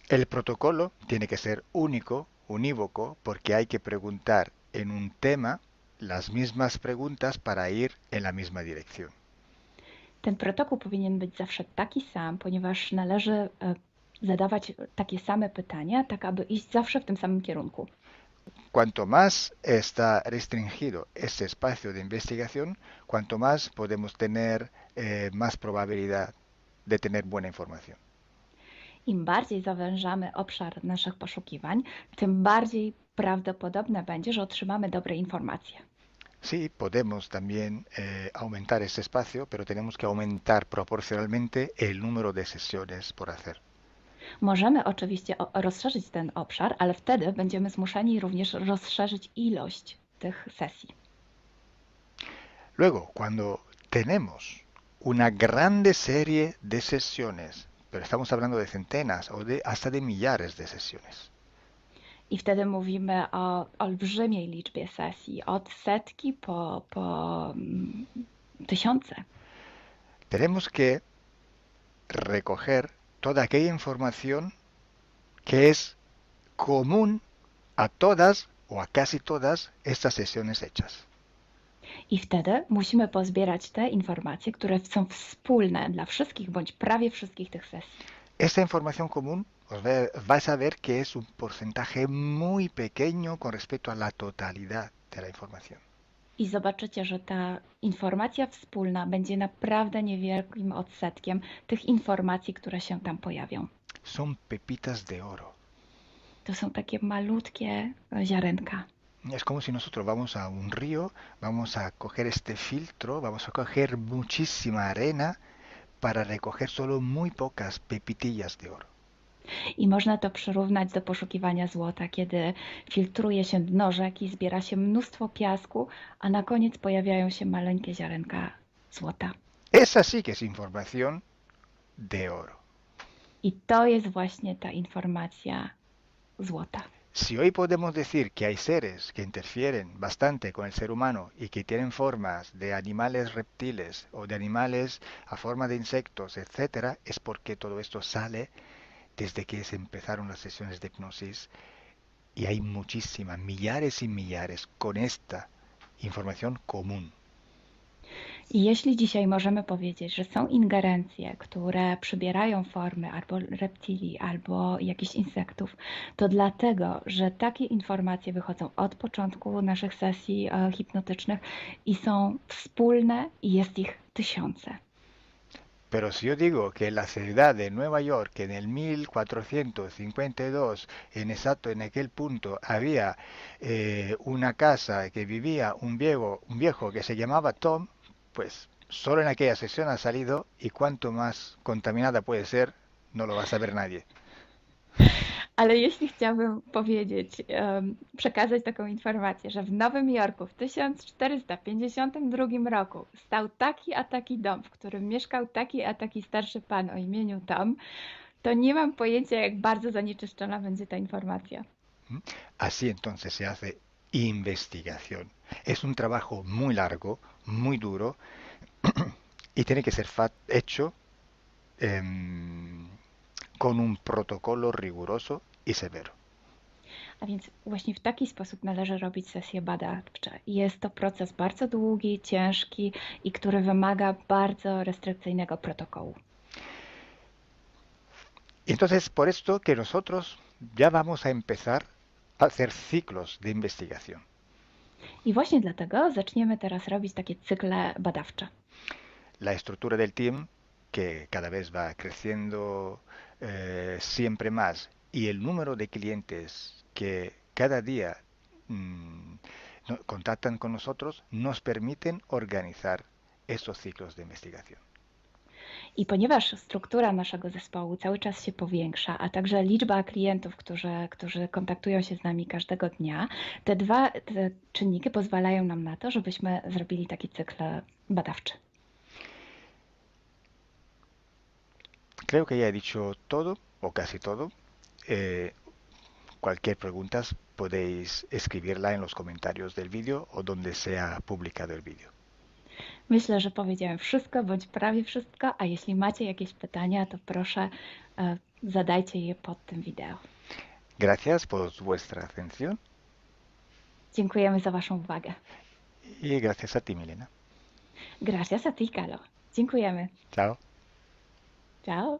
El protocolo tiene que ser único, unívoco, porque hay que preguntar en un tema las mismas preguntas para ir en la misma dirección. Ten protokół powinien być zawsze taki sam, ponieważ należy zadawać takie same pytania, tak aby iść zawsze w tym samym kierunku. Cuanto más está restringido ese espacio de investigación, cuanto más podemos tener más probabilidad de tener buena información. Im bardziej zawężamy obszar naszych poszukiwań, tym bardziej prawdopodobne będzie, że otrzymamy dobre informacje. Sí, podemos también aumentar ese espacio, pero tenemos que aumentar proporcionalmente el número de sesiones por hacer. Możemy oczywiście rozszerzyć ten obszar, ale wtedy będziemy zmuszeni również rozszerzyć ilość tych sesji. Luego, cuando tenemos una grande serie de sesiones, pero estamos hablando de centenas o hasta de millares de sesiones, I wtedy mówimy o olbrzymiej liczbie sesji, od setki po tysiące. tenemos que recoger toda aquella información que es común a todas o a casi todas estas sesiones hechas. I wtedy musimy pozbierać te informacje, które są wspólne dla wszystkich bądź prawie wszystkich tych sesji. Esta información común vais a ver que es un porcentaje muy pequeño con respecto a la totalidad de la información. I zobaczycie, że ta informacja wspólna będzie naprawdę niewielkim odsetkiem tych informacji, które się tam pojawią. Son pepitas de oro. To są takie malutkie ziarenka. Es como si nosotros vamos a un río, vamos a coger este filtro, vamos a coger muchísima arena para recoger solo muy pocas pepitillas de oro. I można to przyrównać do poszukiwania złota, kiedy filtruje się dno rzeki, zbiera się mnóstwo piasku, a na koniec pojawiają się maleńkie ziarenka złota. Esa sí que es información de oro. I to jest właśnie ta informacja złota. Si hoy podemos decir que hay seres que interfieren bastante con el ser humano y que tienen formas de animales reptiles o de animales a forma de insectos, etcétera, es porque todo esto sale desde que se empezaron las sesiones de hipnosis y hay muchísimas, millares y millares con esta información común. I jeśli dzisiaj możemy powiedzieć, że są ingerencje, które przybierają formy albo reptilii, albo jakichś insektów, to dlatego, że takie informacje wychodzą od początku naszych sesji hipnotycznych i są wspólne i jest ich tysiące. Pero si yo digo que en la ciudad de Nueva York, en el 1452, exacto en aquel punto, había una casa que vivía un viejo que se llamaba Tom, pues solo en aquella sesión ha salido, y cuanto más contaminada puede ser, no lo va a saber nadie. Ale jeśli chciałabym powiedzieć, przekazać taką informację, że w Nowym Jorku w 1452 roku stał taki a taki dom, w którym mieszkał taki a taki starszy pan o imieniu Tom, to nie mam pojęcia, jak bardzo zanieczyszczona będzie ta informacja. Así entonces se hace investigación. Es un trabajo muy largo, muy duro, y tiene que ser hecho con un protocolo riguroso i severo. A więc właśnie w taki sposób należy robić sesje badawcze. Jest to proces bardzo długi, ciężki i który wymaga bardzo restrykcyjnego protokołu. Entonces, por esto que nosotros ya vamos a empezar a hacer ciclos de investigación. I właśnie dlatego zaczniemy teraz robić takie cykle badawcze. La estructura del team, que cada vez va creciendo siempre más, y el número de clientes que cada día contactan con nosotros, nos permiten organizar estos ciclos de investigación. I ponieważ struktura naszego zespołu cały czas się powiększa, a także liczba klientów, którzy kontaktują się z nami każdego dnia, te czynniki pozwalają nam na to, żebyśmy zrobili taki cykl badawczy. Creo que ya he dicho todo, o casi todo. Cualquier pregunta podéis escribirla en los comentarios del vídeo o donde sea publicado el vídeo. Myślę, że powiedziałem wszystko, bądź prawie wszystko, a jeśli macie jakieś pytania, to proszę zadajcie je pod tym wideo. Gracias por vuestra atención. Dziękujemy za Waszą uwagę. Y gracias a ti, Milena. Gracias a ti, Carlo. Dziękujemy. Chao. Ciao.